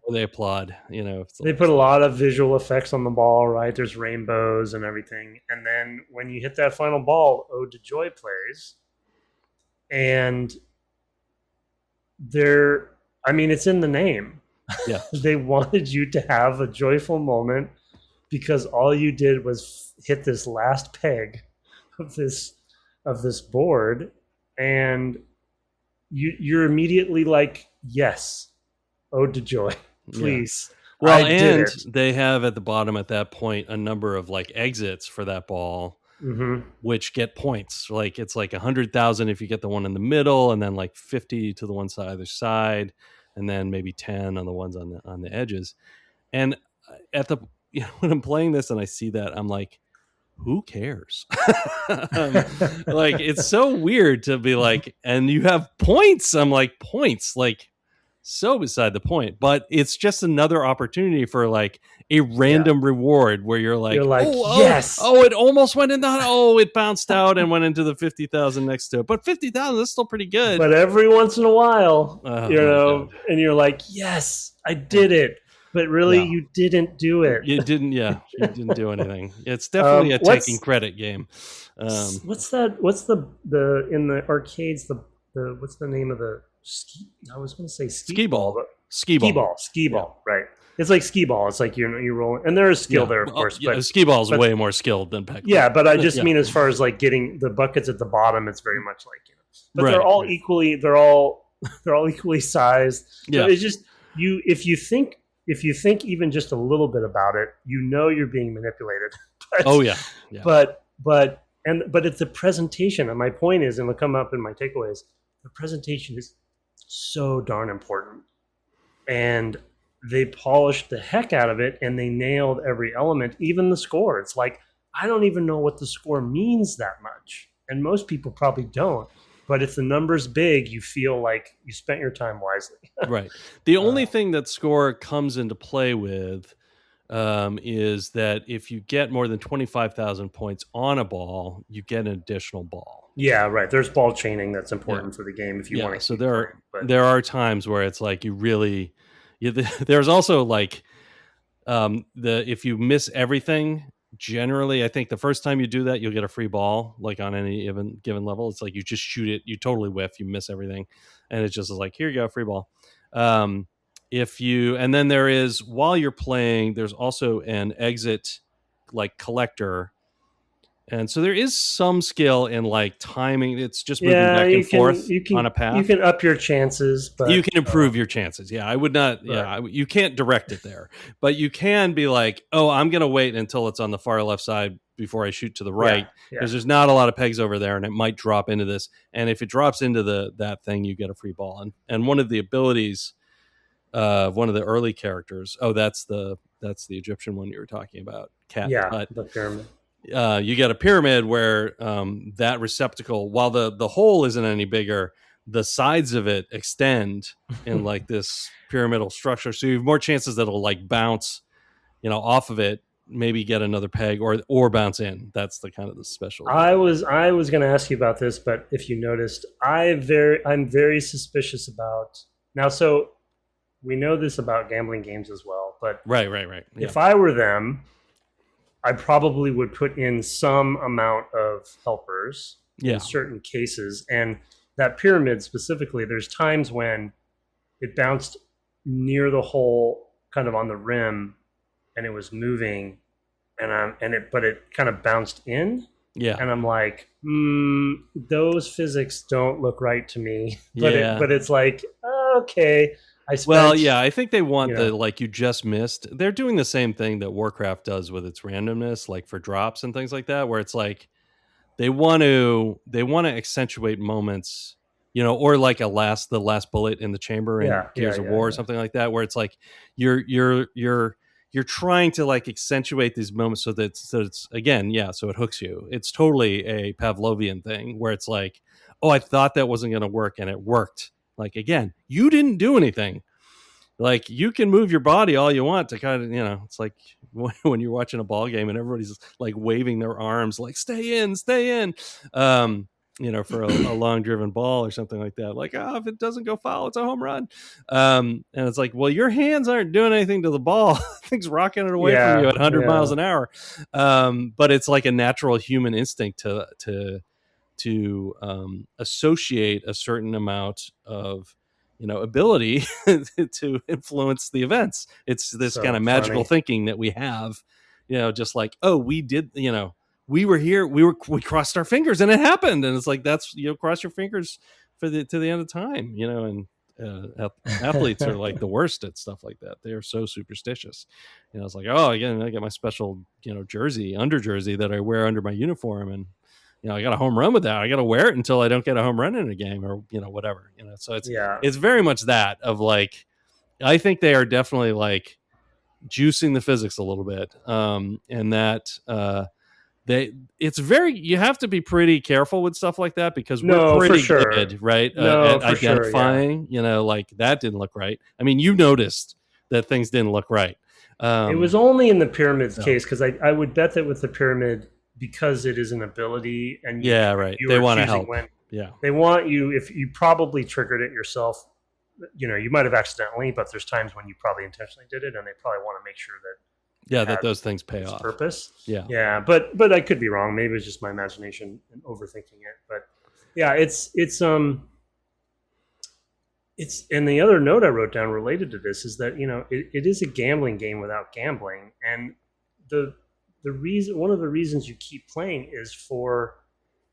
They applaud. They put a lot of visual effects on the ball, right? There's rainbows and everything. And then when you hit that final ball, Ode to Joy plays, and it's in the name. Yeah. They wanted you to have a joyful moment because all you did was hit this last peg of this board, and you're immediately like, yes, Ode to Joy, please. Yeah. Well, and they have at the bottom at that point a number of like exits for that ball, which get points. Like it's like 100,000 if you get the one in the middle, and then like 50 to the one side other side, and then maybe 10 on the ones on the edges. And at the when I'm playing this and I see that, I'm like, who cares? Like it's so weird to be like, and you have points. I'm like, points, like so beside the point. But it's just another opportunity for like a random reward where you're like yes, it almost went in that. It bounced out and went into the 50,000 next to it. But 50,000 is still pretty good. But every once in a while, and you're like, yes, I did it. But really, you didn't do it. You didn't. Yeah, you didn't do anything. It's definitely a taking credit game. What's that? What's the in the arcades? The what's the name of the ski? I was going to say skee ball. Skee ball. Right. It's like skee ball. It's like you're rolling, and there is skill there, of course. But skee ball is way more skilled than Peggle. Yeah, but I just mean as far as like getting the buckets at the bottom, it's very much like But they're all equally. They're all equally sized. So it's just if you think even just a little bit about it, you're being manipulated. But, But it's the presentation. And my point is, and it'll come up in my takeaways, the presentation is so darn important. And they polished the heck out of it, and they nailed every element, even the score. It's like, I don't even know what the score means that much. And most people probably don't. But if the number's big, you feel like you spent your time wisely. Right. The only thing that score comes into play with is that if you get more than 25,000 points on a ball, you get an additional ball. Yeah, right. There's ball chaining that's important for the game if you want to. So there are times where it's like you really. There's also like if you miss everything. Generally, I think the first time you do that, you'll get a free ball, like on any given level. It's like you just shoot it, you totally whiff, you miss everything, and it's just like, here you go, free ball. And then there is, while you're playing, there's also an exit like collector And so there is some skill in like timing. It's just moving Yeah, back and forth on a you path. can up your chances, You but can improve your chances. Yeah, I would not. right. Yeah, you can't direct it there, but you can be like, oh, I'm going to wait until it's on the far left side before I shoot to the Yeah, right yeah, because there's not a lot of pegs over there, and it might drop into this. And if it drops into that thing, you get a free ball. And one of the abilities of one of the early characters. Oh, that's the Egyptian one you were talking about, cat. yeah. But The pyramid. you get a pyramid where that receptacle, while the hole isn't any bigger, the sides of it extend in like this pyramidal structure, so you have more chances that it'll like bounce, off of it, maybe get another peg or bounce in. That's the kind of the special ability. I was going to ask you about this, but if you noticed, I'm very suspicious about now. So we know this about gambling games as well, but Right. Yeah. if I were them, I probably would put in some amount of helpers in certain cases. And that pyramid specifically, there's times when it bounced near the hole, kind of on the rim, and it was moving, but it kind of bounced in. Yeah. And I'm like, those physics don't look right to me. Yeah. But it's like, okay. I think they want the like you just missed. They're doing the same thing that Warcraft does with its randomness, like for drops and things like that, where it's like they want to accentuate moments, or like the last bullet in the chamber in Gears of War or something like that, where it's like you're trying to like accentuate these moments so it's again, so it hooks you. It's totally a Pavlovian thing where it's like, oh, I thought that wasn't going to work and it worked. Like, again, you didn't do anything. Like, you can move your body all you want to kind of, it's like when you're watching a ball game and everybody's like waving their arms, like, stay in, for a long driven ball or something like that. Like, oh, if it doesn't go foul, it's a home run. And it's like, well, your hands aren't doing anything to the ball. Things rocking it away from you at 100 miles an hour. But it's like a natural human instinct to associate a certain amount of ability to influence the events. It's this kind of magical thinking that we have, just like, oh, we did, we were here, we crossed our fingers and it happened. And it's like, that's, cross your fingers to the end of time, and athletes are like the worst at stuff like that. They are so superstitious. It's like, oh, again, I get my special, under jersey that I wear under my uniform, and I got a home run with that. I got to wear it until I don't get a home run in a game, or whatever. So it's very much that of like, I think they are definitely like juicing the physics a little bit, and that you have to be pretty careful with stuff like that because we're pretty good, right? At identifying, like that didn't look right. I mean, you noticed that things didn't look right. It was only in the pyramid's case because I would bet that with the pyramid, because it is an ability and they want to help. They want you, if you probably triggered it yourself, you might have accidentally, but there's times when you probably intentionally did it, and they probably want to make sure that that those things pay off. Purpose. But I could be wrong. Maybe it's just my imagination and overthinking it. But it's and the other note I wrote down related to this is that it is a gambling game without gambling, and one of the reasons you keep playing is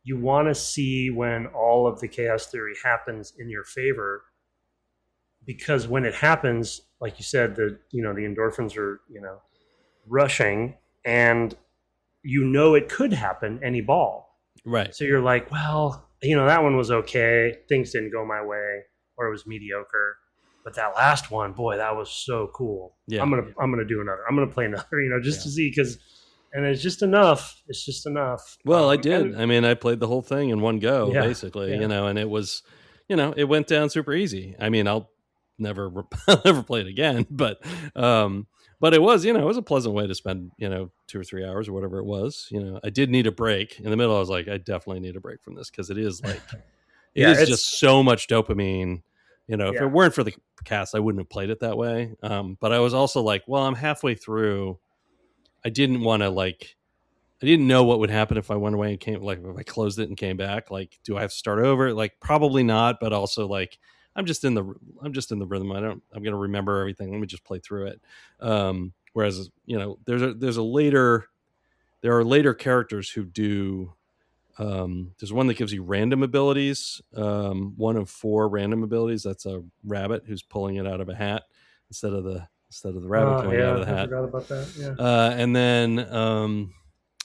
you want to see when all of the chaos theory happens in your favor, because when it happens, like you said, the endorphins are rushing, and it could happen any ball, right? So you're like, well, that one was okay, things didn't go my way, or it was mediocre, but that last one, boy, that was so cool. I'm gonna do another. I'm gonna play another, to see, because. And it's just enough. It's just enough. Well, I did. I played the whole thing in one go, basically, and it was, it went down super easy. I mean, I'll never play it again, but it was, it was a pleasant way to spend, 2 or 3 hours or whatever it was. I did need a break in the middle. I was like, I definitely need a break from this because it is like, it's just so much dopamine. If it weren't for the cast, I wouldn't have played it that way. But I was also like, well, I'm halfway through. I didn't want to I didn't know what would happen if I went away and came, like if I closed it and came back, like, do I have to start over? Like, probably not, but also like, I'm just in the rhythm. I'm going to remember everything. Let me just play through it. Whereas, there's a later there are later characters who do. There's one that gives you random abilities. One of 4 random abilities. That's a rabbit who's pulling it out of a hat instead of the rabbit coming out of the I hat. forgot about that. Yeah.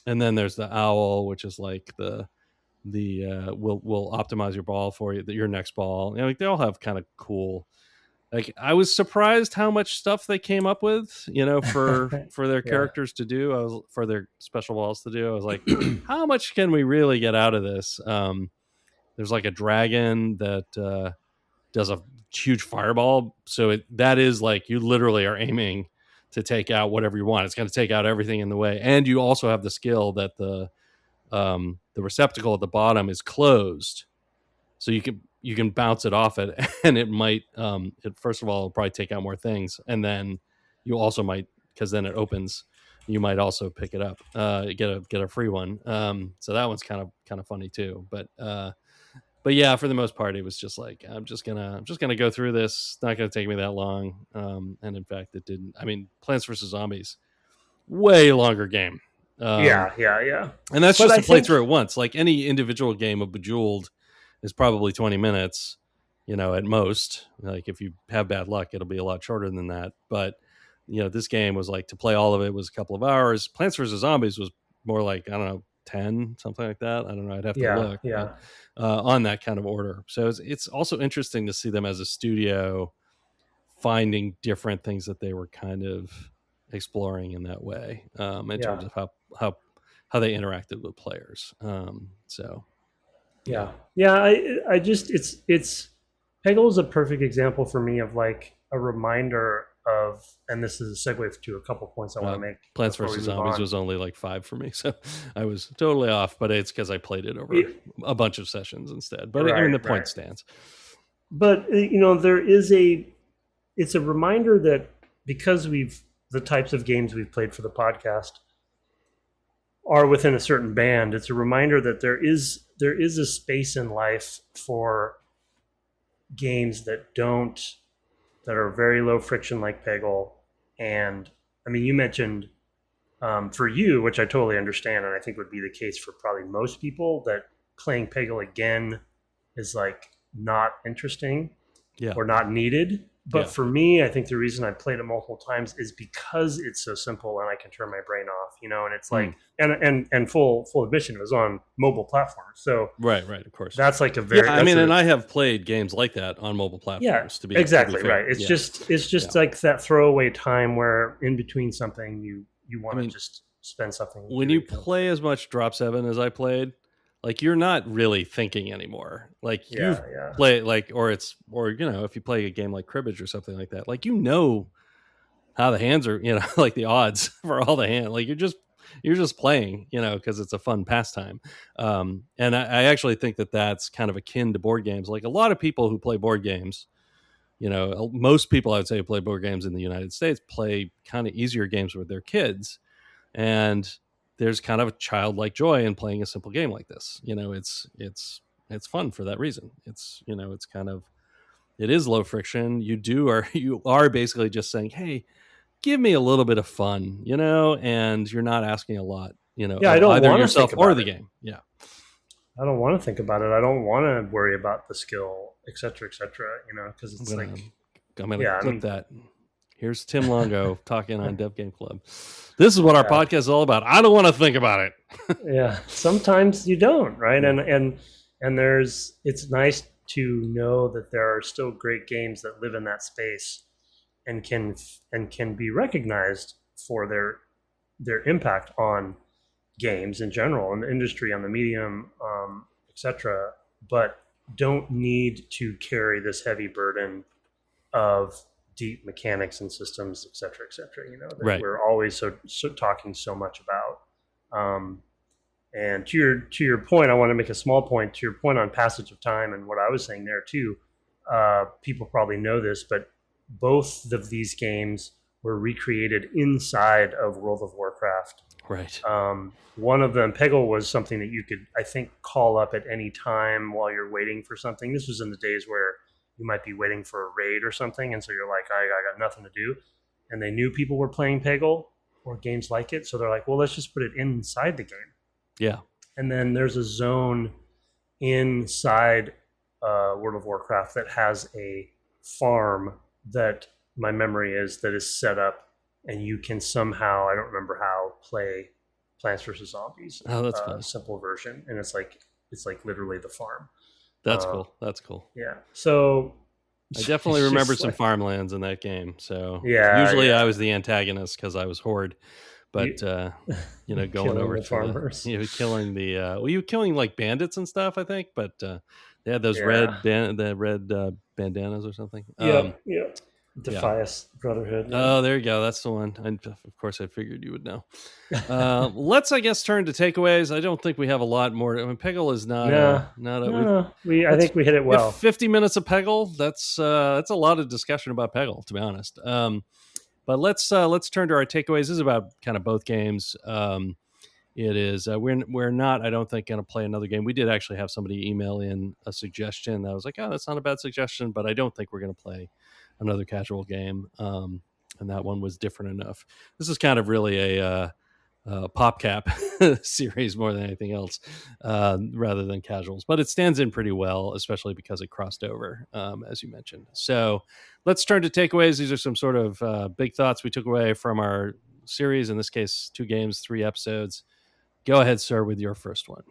And then there's the owl, which is like the will optimize your ball for you, your next ball. You know, like they all have kind of cool. Like I was surprised how much stuff they came up with, you know, for their characters to do. For their special balls to do. I was like, how much can we really get out of this? There's like a dragon that does a huge fireball, so that is like you literally are aiming to take out whatever you want. It's going to take out everything in the way, and you also have the skill that the receptacle at the bottom is closed, so you can bounce it off it, and it might first of all it'll probably take out more things, and then you also might, because then it opens, you might also pick it up, get a free one. So that one's kind of funny too. But yeah, for the most part, it was just like I'm just gonna go through this. It's not gonna take me that long, and in fact, it didn't. I mean, Plants vs Zombies, way longer game. Yeah. And that's just to play through it once. Like any individual game of Bejeweled is probably 20 minutes, you know, at most. Like if you have bad luck, it'll be a lot shorter than that. But you know, this game was like, to play all of it was a couple of hours. Plants vs Zombies was more like, I don't know, 10, something like that. I don't know. I'd have to look. Yeah. But, on that kind of order. So it's also interesting to see them as a studio finding different things that they were kind of exploring in that way, in terms of how they interacted with players. So I just it's Peggle is a perfect example for me of like a reminder of, and this is a segue to a couple points I want to make. Plants vs Zombies was only like 5 for me, so I was totally off. But it's because I played it over a bunch of sessions instead. But I mean, the point stands. But you know, it's a reminder that because the types of games we've played for the podcast are within a certain band, it's a reminder that there is a space in life for games that are very low friction, like Peggle. And I mean, you mentioned for you, which I totally understand, and I think would be the case for probably most people, that playing Peggle again is like not interesting or not needed. But for me, I think the reason I played it multiple times is because it's so simple and I can turn my brain off, you know, and it's like, and full admission, it was on mobile platforms. So right, of course. That's like a very, and I have played games like that on mobile platforms, to be exactly fair. Right. It's just like that throwaway time where in between something you want to just spend something. When you play as much Drop 7 as I played, like you're not really thinking anymore. Like you play like, or you know, if you play a game like cribbage or something like that, like you know how the hands are, you know, like the odds for all the hand. Like you're just playing, you know, because it's a fun pastime. And I actually think that that's kind of akin to board games. Like a lot of people who play board games, you know, most people I would say who play board games in the United States play kind of easier games with their kids, and there's kind of a childlike joy in playing a simple game like this. You know, it's fun for that reason. It's, you know, it's kind of, it is low friction. You are basically just saying, hey, give me a little bit of fun, you know, and you're not asking a lot, you know, I don't either want yourself or the game. Yeah. I don't want to think about it. I don't want to worry about the skill, et cetera, you know, because it's I'm going to clip that. Here's Tim Longo talking on Dev Game Club. This is what our podcast is all about. I don't want to think about it. Yeah. Sometimes you don't, right? And it's nice to know that there are still great games that live in that space and can be recognized for their impact on games in general, and the industry, on the medium, etc., but don't need to carry this heavy burden of deep mechanics and systems, etc., you know, that we're always so talking so much about. And to your point, I want to make a small point. To your point on passage of time and what I was saying there too, people probably know this, but both of these games were recreated inside of World of Warcraft. Right. One of them, Peggle, was something that you could, I think, call up at any time while you're waiting for something. This was in the days where you might be waiting for a raid or something, and so you're like, I got nothing to do. And they knew people were playing Peggle, or games like it. So they're like, well, let's just put it inside the game. Yeah. And then there's a zone inside World of Warcraft that has a farm that my memory is that is set up, and you can somehow, I don't remember how, play Plants vs Zombies. Oh, that's fun. Simple version, and it's like literally the farm. That's cool. That's cool. Yeah. So I definitely remember some farmlands in that game. So yeah, usually I was the antagonist because I was Horde. But going over to farmers, killing the you were killing like bandits and stuff, I think. But they had those red bandanas or something. Yeah. Defias Brotherhood. Yeah. Oh, there you go. That's the one. Of course, I figured you would know. Let's, I guess, turn to takeaways. I don't think we have a lot more. I mean, Peggle is not. I think we hit it well. 50 minutes of Peggle. That's a lot of discussion about Peggle, to be honest. But let's turn to our takeaways. This is about kind of both games. It is we're not, I don't think, going to play another game. We did actually have somebody email in a suggestion that was like, oh, that's not a bad suggestion, but I don't think we're going to play another casual game. And that one was different enough. This is kind of really a PopCap series more than anything else, rather than casuals. But it stands in pretty well, especially because it crossed over, as you mentioned. So let's turn to takeaways. These are some sort of big thoughts we took away from our series. In this case, 2 games, 3 episodes. Go ahead, sir, with your first one.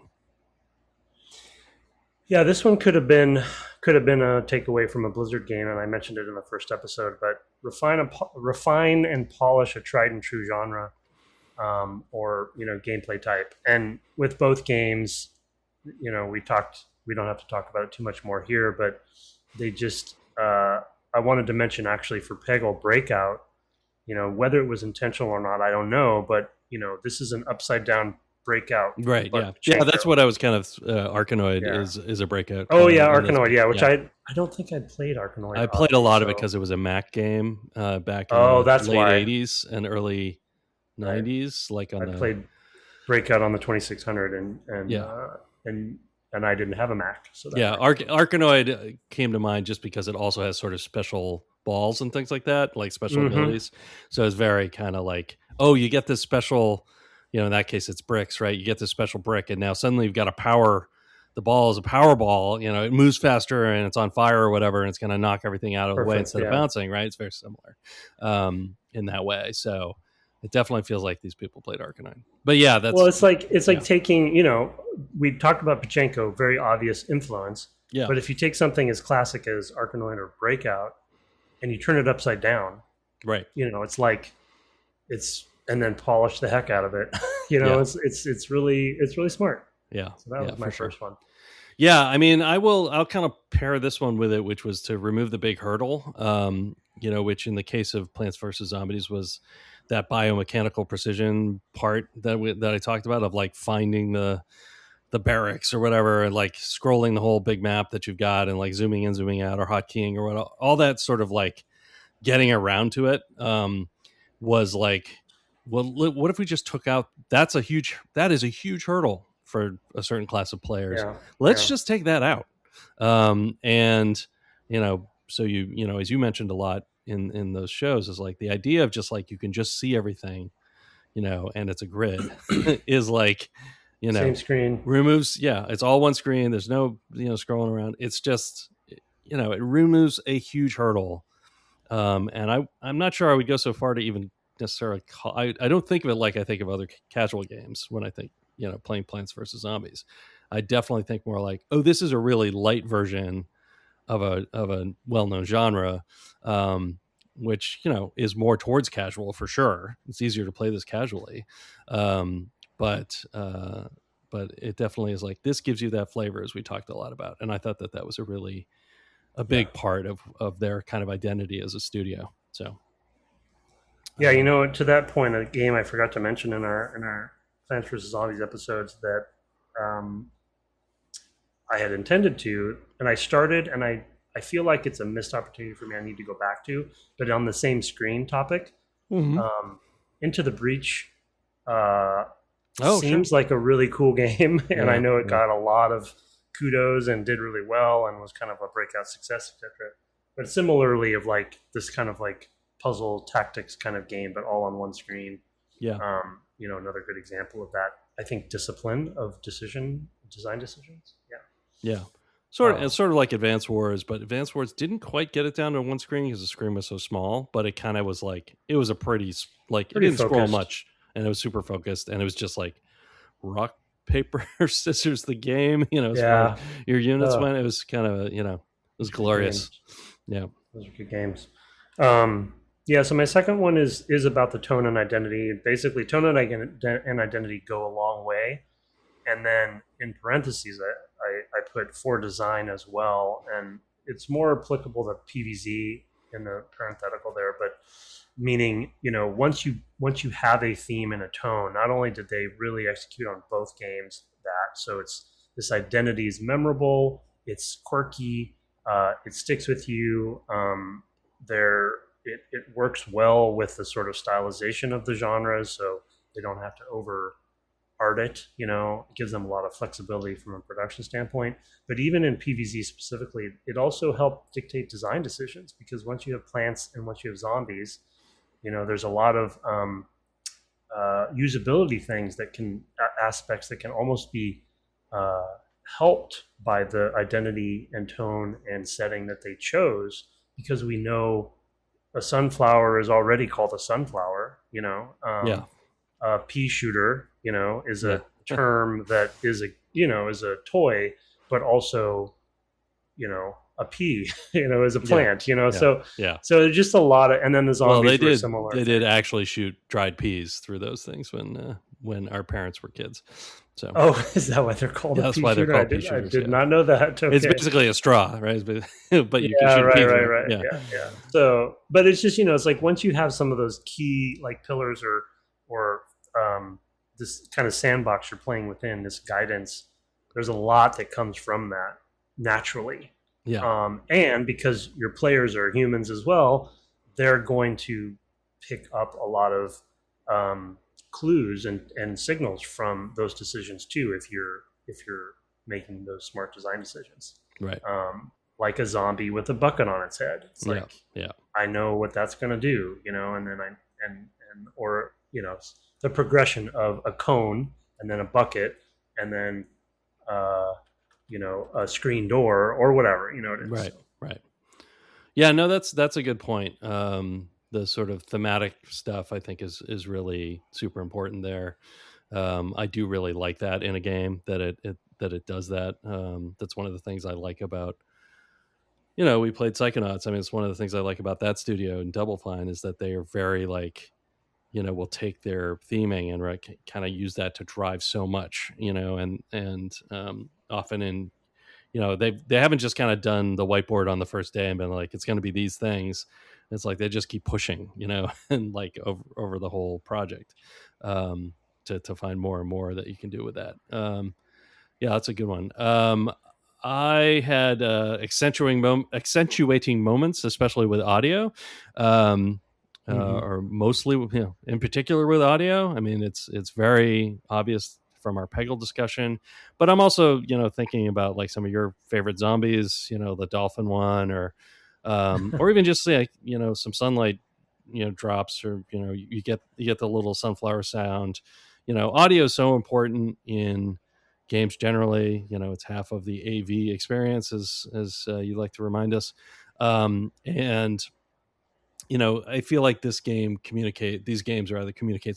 Yeah, this one could have been a takeaway from a Blizzard game, and I mentioned it in the first episode. But refine and polish a tried and true genre, or gameplay type. And with both games, we don't have to talk about it too much more here. But they just, I wanted to mention actually for Peggle Breakout, whether it was intentional or not, I don't know. But this is an upside down breakout, right? Yeah, that's what I was kind of Arkanoid is a breakout. Oh yeah, Arkanoid, which I don't think I'd played Arkanoid. I played a lot of it because it was a Mac game back in the late 80s and early 90s. Like I played Breakout on the 2600, and I didn't have a Mac, so Arkanoid came to mind just because it also has sort of special balls and things like that, like special abilities. So it's very kind of like, oh, you get this special. In that case, it's bricks, right? You get this special brick, and now suddenly you've got the ball is a power ball. It moves faster and it's on fire or whatever, and it's going to knock everything out of the way instead of bouncing, right? It's very similar in that way. So it definitely feels like these people played Arkanoid. But yeah, it's like taking, we talked about pachinko, very obvious influence. Yeah. But if you take something as classic as Arkanoid or Breakout and you turn it upside down, right? And then polish the heck out of it. It's really smart. Yeah. So that was my first one. Yeah, I mean, I'll kind of pair this one with it, which was to remove the big hurdle. Which in the case of Plants vs Zombies was that biomechanical precision part that I talked about, of like finding the barracks or whatever, and like scrolling the whole big map that you've got, and like zooming in, zooming out, or hotkeying, or all that sort of like getting around to it was like, well, what if we just took out? That is a huge hurdle for a certain class of players. Yeah. Let's just take that out. So as you mentioned a lot in those shows, is like the idea of just like you can just see everything, and it's a grid is like, same screen removes. Yeah, it's all one screen. There's no scrolling around. It's just it removes a huge hurdle. And I'm not sure I would go so far to even necessarily call. I don't think of it like I think of other casual games when I think playing Plants vs Zombies. I definitely think more like, oh, this is a really light version of a well-known genre, which is more towards casual for sure. It's easier to play this casually, but it definitely is like, this gives you that flavor, as we talked a lot about, and I thought that was a big part of their kind of identity as a studio. So. Yeah, to that point, a game I forgot to mention in our Plants vs Zombies episodes that I had intended to, and I started, and I feel like it's a missed opportunity for me. I need to go back to, but on the same screen topic, Into the Breach seems like a really cool game, and I know it got a lot of kudos and did really well and was kind of a breakout success, etc. But similarly, of like this kind of like puzzle tactics kind of game, but all on one screen. Yeah. Another good example of that, I think, discipline of design decisions. Yeah. Yeah. It's sort of like Advance Wars, but Advance Wars didn't quite get it down to one screen because the screen was so small, but it kind of was like, it was a pretty it didn't scroll much, and it was super focused, and it was just like rock, paper, scissors, the game, as far as your units went. It was kind of, it was glorious. Yeah. Those are good games. So my second one is about the tone and identity. Basically, tone and identity go a long way. And then in parentheses, I put for design as well. And it's more applicable to PVZ in the parenthetical there, but meaning, once you have a theme and a tone, not only did they really execute on both games so this identity is memorable, it's quirky, it sticks with you. It works well with the sort of stylization of the genres, so they don't have to over art it. It gives them a lot of flexibility from a production standpoint. But even in PVZ specifically, it also helped dictate design decisions, because once you have plants and once you have zombies, there's a lot of usability things aspects that can almost be helped by the identity and tone and setting that they chose, because we know a sunflower is already called a sunflower. A pea shooter, is a term that is a toy, but also, a pea, is a plant, So there's just a lot of, and then the zombies were similar. They did actually shoot dried peas through those things when our parents were kids. So, is that why they're called? That's why they're called pea shooters. I did not know that. Okay. It's basically a straw, right? But you can shoot peas. Right. Yeah. So, but it's just, it's like once you have some of those key like pillars or this kind of sandbox you're playing within, this guidance, there's a lot that comes from that naturally. Yeah. And because your players are humans as well, they're going to pick up a lot of clues and signals from those decisions too, if you're making those smart design decisions. Right. Like a zombie with a bucket on its head. It's like, yeah. I know what that's going to do, and then or the progression of a cone and then a bucket and then a screen door or whatever, it is. Right. Yeah, no, that's a good point. The sort of thematic stuff, I think, is really super important there. I do really like that in a game, that it does that. That's one of the things I like about, we played Psychonauts. I mean, it's one of the things I like about that studio and Double Fine is that they are very like, will take their theming and kind of use that to drive so much, and often in, they haven't just kind of done the whiteboard on the first day and been like, it's going to be these things. It's like they just keep pushing, and like over the whole project, to find more and more that you can do with that. Yeah, that's a good one. I had accentuating moments, especially with audio. Or mostly, in particular with audio. I mean, it's very obvious from our Peggle discussion, but I'm also, thinking about like some of your favorite zombies, the dolphin one, or even just like, some sunlight, drops, or, you get the little sunflower sound. Audio is so important in games generally. It's half of the AV experience, as you like to remind us. And I feel like these games communicate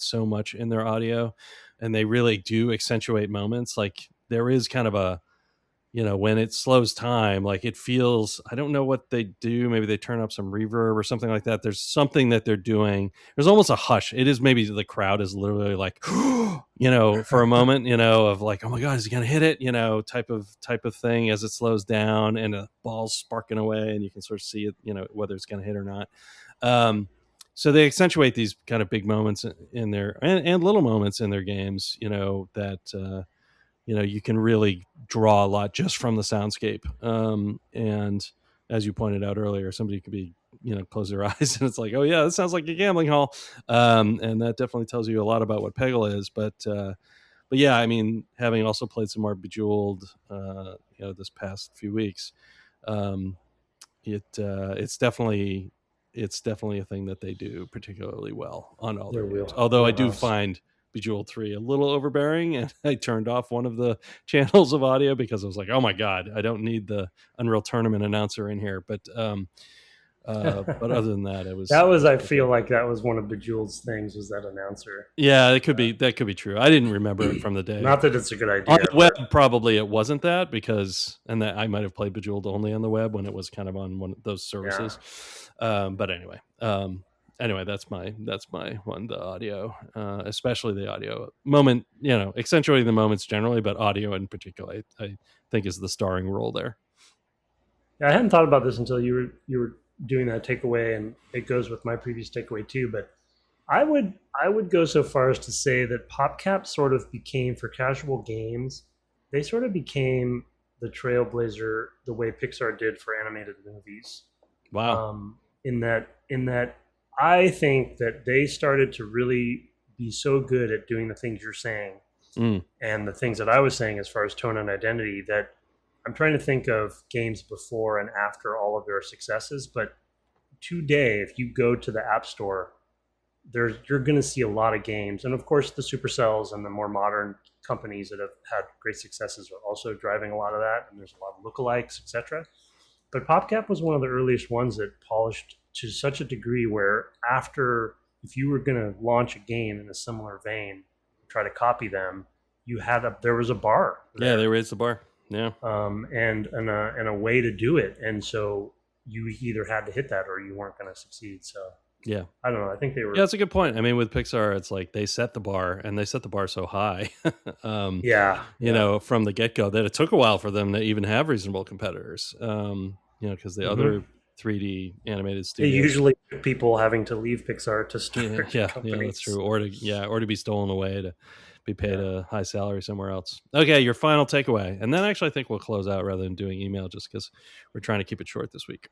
so much in their audio, and they really do accentuate moments. Like there is kind of a, when it slows time, like it feels, I don't know what they do. Maybe they turn up some reverb or something like that. There's something that they're doing. There's almost a hush. It is, maybe the crowd is literally like, for a moment, of like, oh my God, is he going to hit it? Type of thing as it slows down and a ball's sparking away and you can sort of see it, whether it's going to hit or not. So they accentuate these kind of big moments in their and little moments in their games, that, you can really draw a lot just from the soundscape. And as you pointed out earlier, somebody could be, close their eyes and it's like, oh yeah, that sounds like a gambling hall. And that definitely tells you a lot about what Peggle is. But yeah, I mean, having also played some more Bejeweled, this past few weeks, it's definitely it's definitely a thing that they do particularly well on all their games. Wheel, Although I do wheelhouse. find Bejeweled 3 a little overbearing, and I turned off one of the channels of audio because I was like, oh my God, I don't need the Unreal Tournament announcer in here. But other than that, it was I feel like that was one of Bejeweled's things, was that announcer. yeah, it could be, that could be true. I didn't remember it from the day. Not that it's a good idea. On the web, probably it wasn't that, because, and that I might have played Bejeweled only on the web when it was kind of on one of those services. But anyway, that's my one, the audio, especially the audio moment, accentuating the moments generally, but audio in particular, I think is the starring role there. Yeah, I hadn't thought about this until you were doing that takeaway, and it goes with my previous takeaway too. But I would go so far as to say that PopCap sort of became, for casual games, they sort of became the trailblazer the way Pixar did for animated movies. Wow. In that I think that they started to really be so good at doing the things you're saying and the things that I was saying as far as tone and identity, that I'm trying to think of games before and after all of their successes. But today, if you go to the App Store, you're going to see a lot of games. And of course, the Supercells and the more modern companies that have had great successes are also driving a lot of that. And there's a lot of lookalikes, etc. But PopCap was one of the earliest ones that polished to such a degree where if you were going to launch a game in a similar vein, try to copy them, there was a bar. Yeah, they raised the bar. Yeah. And a way to do it. And so you either had to hit that or you weren't going to succeed. So yeah, I don't know. I think they were. Yeah, that's a good point. I mean, with Pixar, it's like they set the bar, and they set the bar so high, from the get-go, that it took a while for them to even have reasonable competitors. Because the other 3D animated studios, they usually people having to leave Pixar to start. Yeah, that's true. Or to be stolen away to be paid a high salary somewhere else. Okay, your final takeaway, and then actually I think we'll close out rather than doing email, just because we're trying to keep it short this week.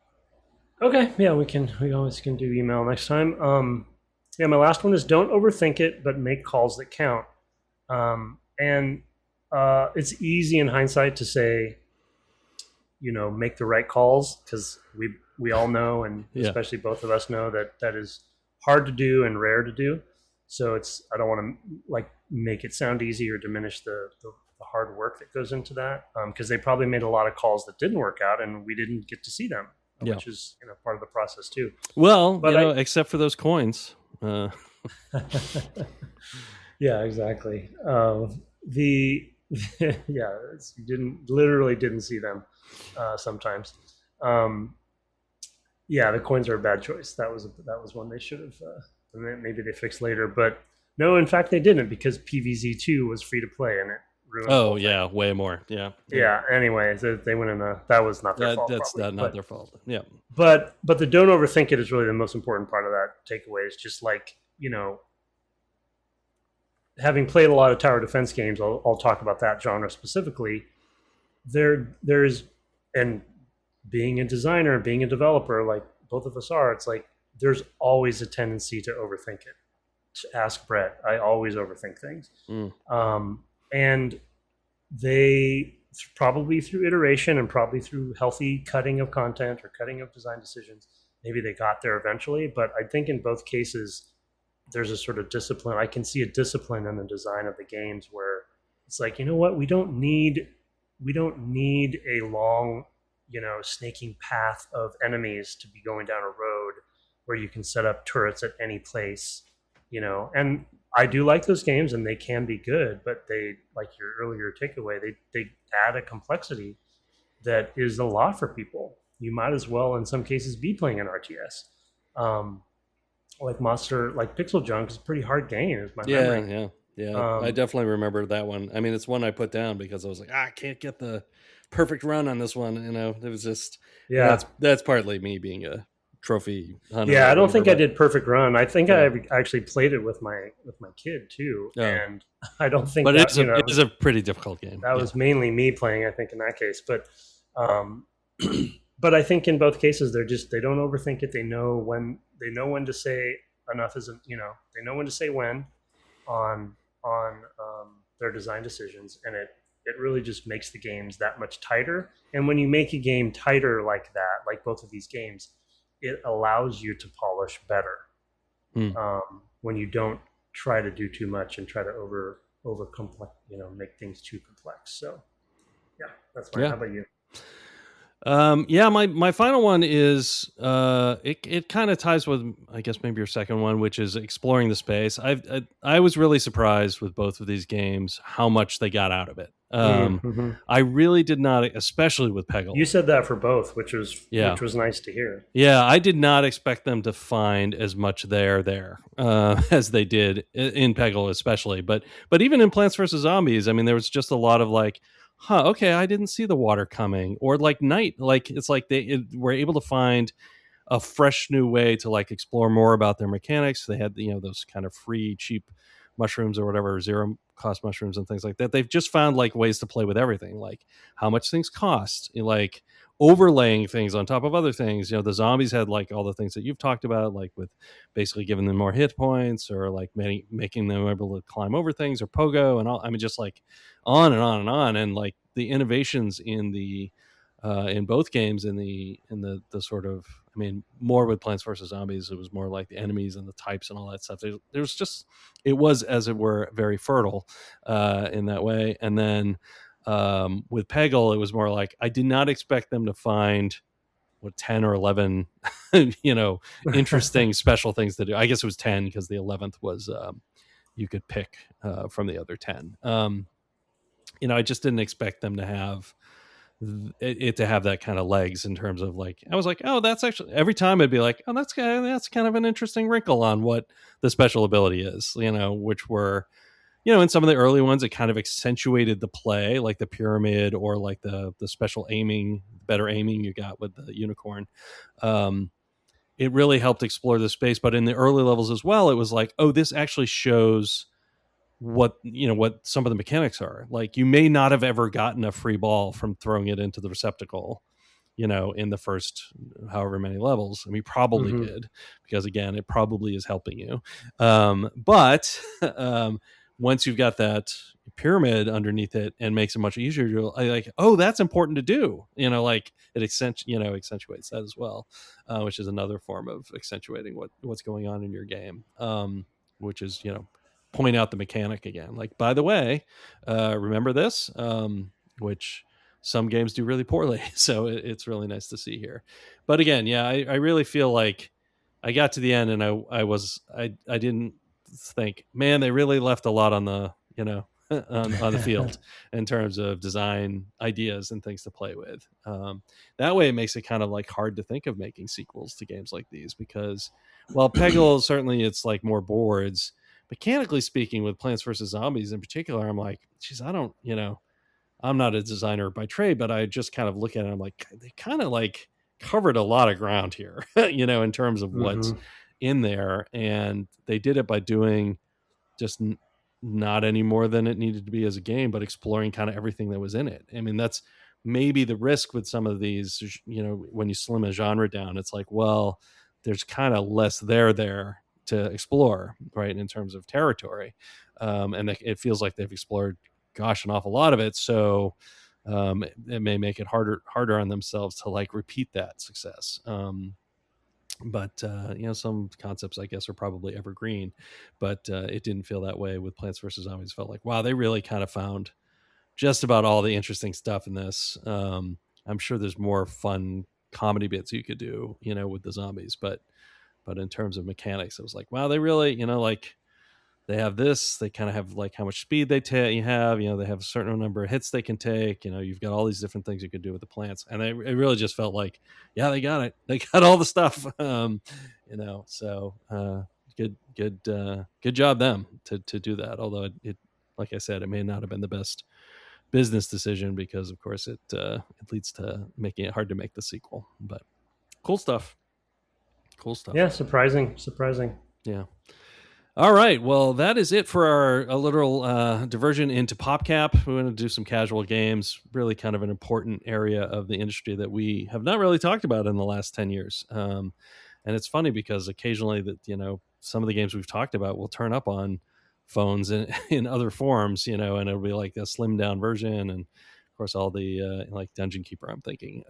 Okay, yeah, we always can do email next time. My last one is, don't overthink it, but make calls that count. It's easy in hindsight to say, make the right calls, because we all know, and especially both of us know, that is hard to do and rare to do. So I don't want to make it sound easy or diminish the hard work that goes into that, because they probably made a lot of calls that didn't work out and we didn't get to see them, which is part of the process too. Well, but except for those coins. Yeah, exactly. You didn't see them sometimes. The coins are a bad choice. That was one they should have. Maybe they fixed later, but no, in fact they didn't, because PVZ2 was free to play and it ruined. Oh yeah, way more. Yeah. Anyway, they went in that was not their fault. That's not their fault. Yeah. But the don't overthink it is really the most important part of that takeaway. Is just having played a lot of tower defense games, I'll talk about that genre specifically. There's and being a designer, being a developer, like both of us are, it's like there's always a tendency to overthink it. To ask Brett, I always overthink things. And they, probably through iteration and probably through healthy cutting of content or cutting of design decisions, maybe they got there eventually. But I think in both cases, there's a sort of discipline. I can see a discipline in the design of the games where it's like, you know what, we don't need a long, snaking path of enemies to be going down a road where you can set up turrets at any place, and I do like those games and they can be good, but they, like your earlier takeaway, they add a complexity that is a lot for people. You might as well, in some cases, be playing an RTS. Like Pixel Junk is a pretty hard game, is my memory. Yeah. I definitely remember that one. I mean, it's one I put down because I was like, I can't get the perfect run on this one. It was just, that's partly me being a trophy hunter. Yeah, I don't think I did perfect run. I think I actually played it with my kid too, and I don't think. But it is a pretty difficult game. That was mainly me playing, I think, in that case. But but I think in both cases they don't overthink it. They know when to say enough isn't. They know when to say when on their design decisions, and it really just makes the games that much tighter. And when you make a game tighter like that, like both of these games, it allows you to polish better when you don't try to do too much and try to over complex, make things too complex. So yeah, that's fine. Yeah. How about you? My final one is it kind of ties with, I guess, maybe your second one, which is exploring the space. I was really surprised with both of these games how much they got out of it. Mm-hmm. I really did not, especially with Peggle. You said that for both, which was nice to hear. Yeah, I did not expect them to find as much there as they did in Peggle, especially. But even in Plants vs Zombies, I mean, there was just a lot of like, okay, I didn't see the water coming, or like night, like it's like they were able to find a fresh new way to like explore more about their mechanics. They had those kind of free cheap mushrooms or whatever, zero cost mushrooms and things like that. They've just found like ways to play with everything, like how much things cost, like overlaying things on top of other things. The zombies had like all the things that you've talked about, like with basically giving them more hit points, or like making them able to climb over things, or pogo and all. I mean, just like on and on and on. And like the innovations in both games, in the sort of, I mean, more with Plants vs Zombies, it was more like the enemies and the types and all that stuff. There was just, it was, as it were, very fertile in that way. And then with Peggle, it was more like, I did not expect them to find 10 or 11 interesting special things to do. I guess it was 10, because the 11th was you could pick from the other 10. I just didn't expect them to have it to have that kind of legs, in terms of like, I was like, oh, that's actually, every time I'd be like, oh, that's kind of an interesting wrinkle on what the special ability is, which were, in some of the early ones, it kind of accentuated the play, like the pyramid, or like the special aiming, better aiming you got with the unicorn. It really helped explore the space. But in the early levels as well, it was like, oh, this actually shows what some of the mechanics are. Like, you may not have ever gotten a free ball from throwing it into the receptacle, in the first however many levels. I mean, probably did, because again, it probably is helping you. But once you've got that pyramid underneath it, and makes it much easier, you're like, oh, that's important to do. Like it accentuates that as well, which is another form of accentuating what's going on in your game, which is, point out the mechanic again. Like, by the way, remember this, which some games do really poorly. So it's really nice to see here. But again, yeah, I really feel like I got to the end, and I didn't think, man, they really left a lot on the, on the field in terms of design ideas and things to play with. That way it makes it kind of like hard to think of making sequels to games like these, because while Peggle, certainly it's like more boards, mechanically speaking, with Plants vs Zombies in particular, I'm like, geez, I'm not a designer by trade, but I just kind of look at it, I'm like, they kind of like covered a lot of ground here, in terms of what's in there. And they did it by doing just not any more than it needed to be as a game, but exploring kind of everything that was in it. I mean, that's maybe the risk with some of these, when you slim a genre down, it's like, well, there's kind of less there to explore, right, in terms of territory, and it feels like they've explored, gosh, an awful lot of it. So it may make it harder on themselves to like repeat that success. But some concepts, I guess, are probably evergreen, but it didn't feel that way with Plants vs Zombies. It felt like, wow, they really kind of found just about all the interesting stuff in this. I'm sure there's more fun comedy bits you could do, with the zombies, but in terms of mechanics, it was like, wow, they really, like, they have this, they kind of have like how much speed you have, they have a certain number of hits they can take, you've got all these different things you could do with the plants. And it really just felt like, yeah, they got it. They got all the stuff, so good job them to do that. Although it, like I said, it may not have been the best business decision, because of course it leads to making it hard to make the sequel. But cool stuff. Yeah, surprising. Yeah. All right. Well, that is it for a little diversion into PopCap. We're going to do some casual games, really kind of an important area of the industry that we have not really talked about in the last 10 years. And it's funny, because occasionally that, some of the games we've talked about will turn up on phones in other forms, and it'll be like a slimmed down version. And course, all the like Dungeon Keeper, I'm thinking,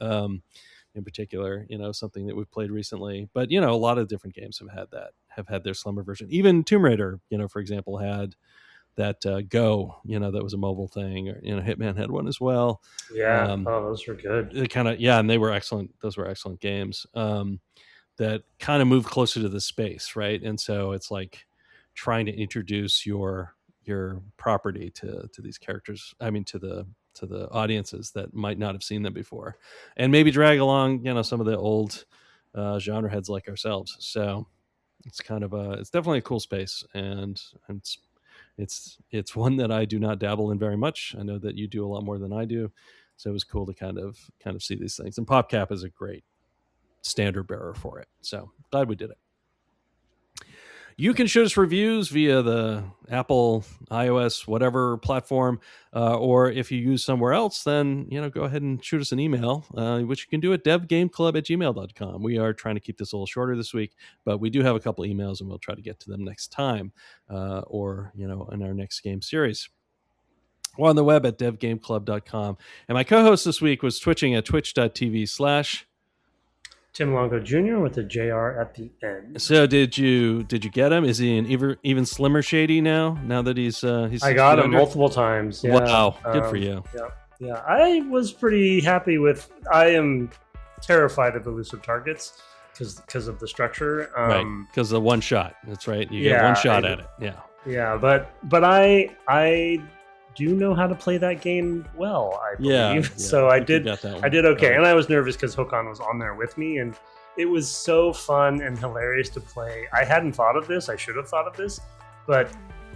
in particular, something that we've played recently. But, a lot of different games have had their slimmer version. Even Tomb Raider, for example, had that Go, that was a mobile thing. Or, Hitman had one as well. Yeah. Those were good. And they were excellent. Those were excellent games that kind of moved closer to the space, right? And so it's like trying to introduce your property to these characters. I mean, to the audiences that might not have seen them before, and maybe drag along, some of the old genre heads like ourselves. So it's kind of it's definitely a cool space, and it's one that I do not dabble in very much. I know that you do a lot more than I do, so it was cool to kind of see these things. And PopCap is a great standard bearer for it. So glad we did it. You can shoot us reviews via the Apple, iOS, whatever platform, or if you use somewhere else, then go ahead and shoot us an email, which you can do at devgameclub@gmail.com. We are trying to keep this a little shorter this week, but we do have a couple emails, and we'll try to get to them next time, or in our next game series. We're on the web at devgameclub.com, and my co-host this week was twitching at twitch.tv/ Tim Longo Jr. with a JR at the end. So did you get him? Is he an even slimmer Shady now? Now that he's I got him multiple times. Yeah. Wow, good for you. Yeah. I was pretty happy with. I am terrified of elusive targets because of the structure. Right. Because the one shot. That's right. You get one shot at it. Yeah. Yeah, but I do know how to play that game well, I believe. Yeah, so I did okay. And I was nervous because Håkon was on there with me, and it was so fun and hilarious to play. I hadn't thought of this. I should have thought of this, but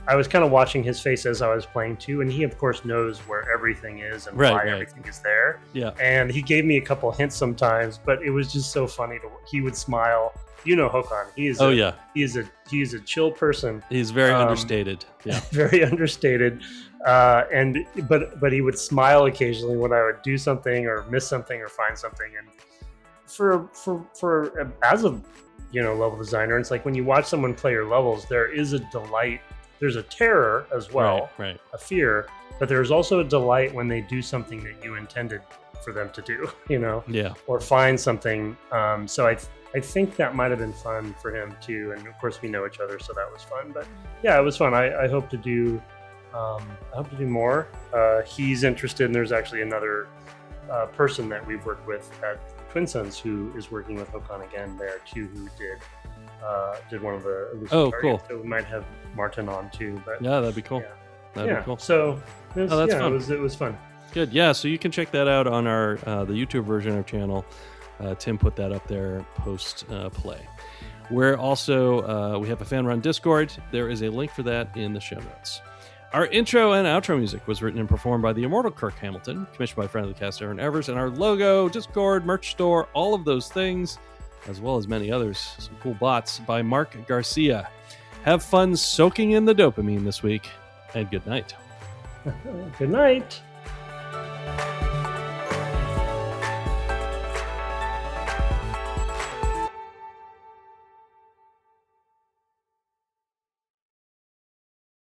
I was kind of watching his face as I was playing too, and he of course knows where everything is and why everything is there. Yeah. And he gave me a couple hints sometimes, but it was just so funny he would smile. Håkon. He is a chill person. He's very understated. Yeah. Very understated. But he would smile occasionally when I would do something or miss something or find something. And for as a level designer, it's like when you watch someone play your levels, there is a delight. There's a terror as well, right. A fear, but there's also a delight when they do something that you intended for them to do. Yeah. Or find something. So I think that might have been fun for him too, and of course we know each other, so that was fun. But yeah, it was fun. I hope to do more. He's interested, and there's actually another person that we've worked with at Twin Sons who is working with Håkon again there too, who did one of the elusive targets. Cool. So we might have Martin on too. But yeah, that'd be cool. Yeah. That'd be cool. So that's fun. It was fun. Good. Yeah. So you can check that out on our the YouTube version of our channel. Tim put that up there post play. We're also we have a fan run Discord. There is a link for that in the show notes. Our intro and outro music was written and performed by the immortal Kirk Hamilton, commissioned by friend of the cast Aaron Evers, and our logo, Discord, merch store, all of those things, as well as many others, some cool bots, by Mark Garcia. Have fun soaking in the dopamine this week, and good night. Good night.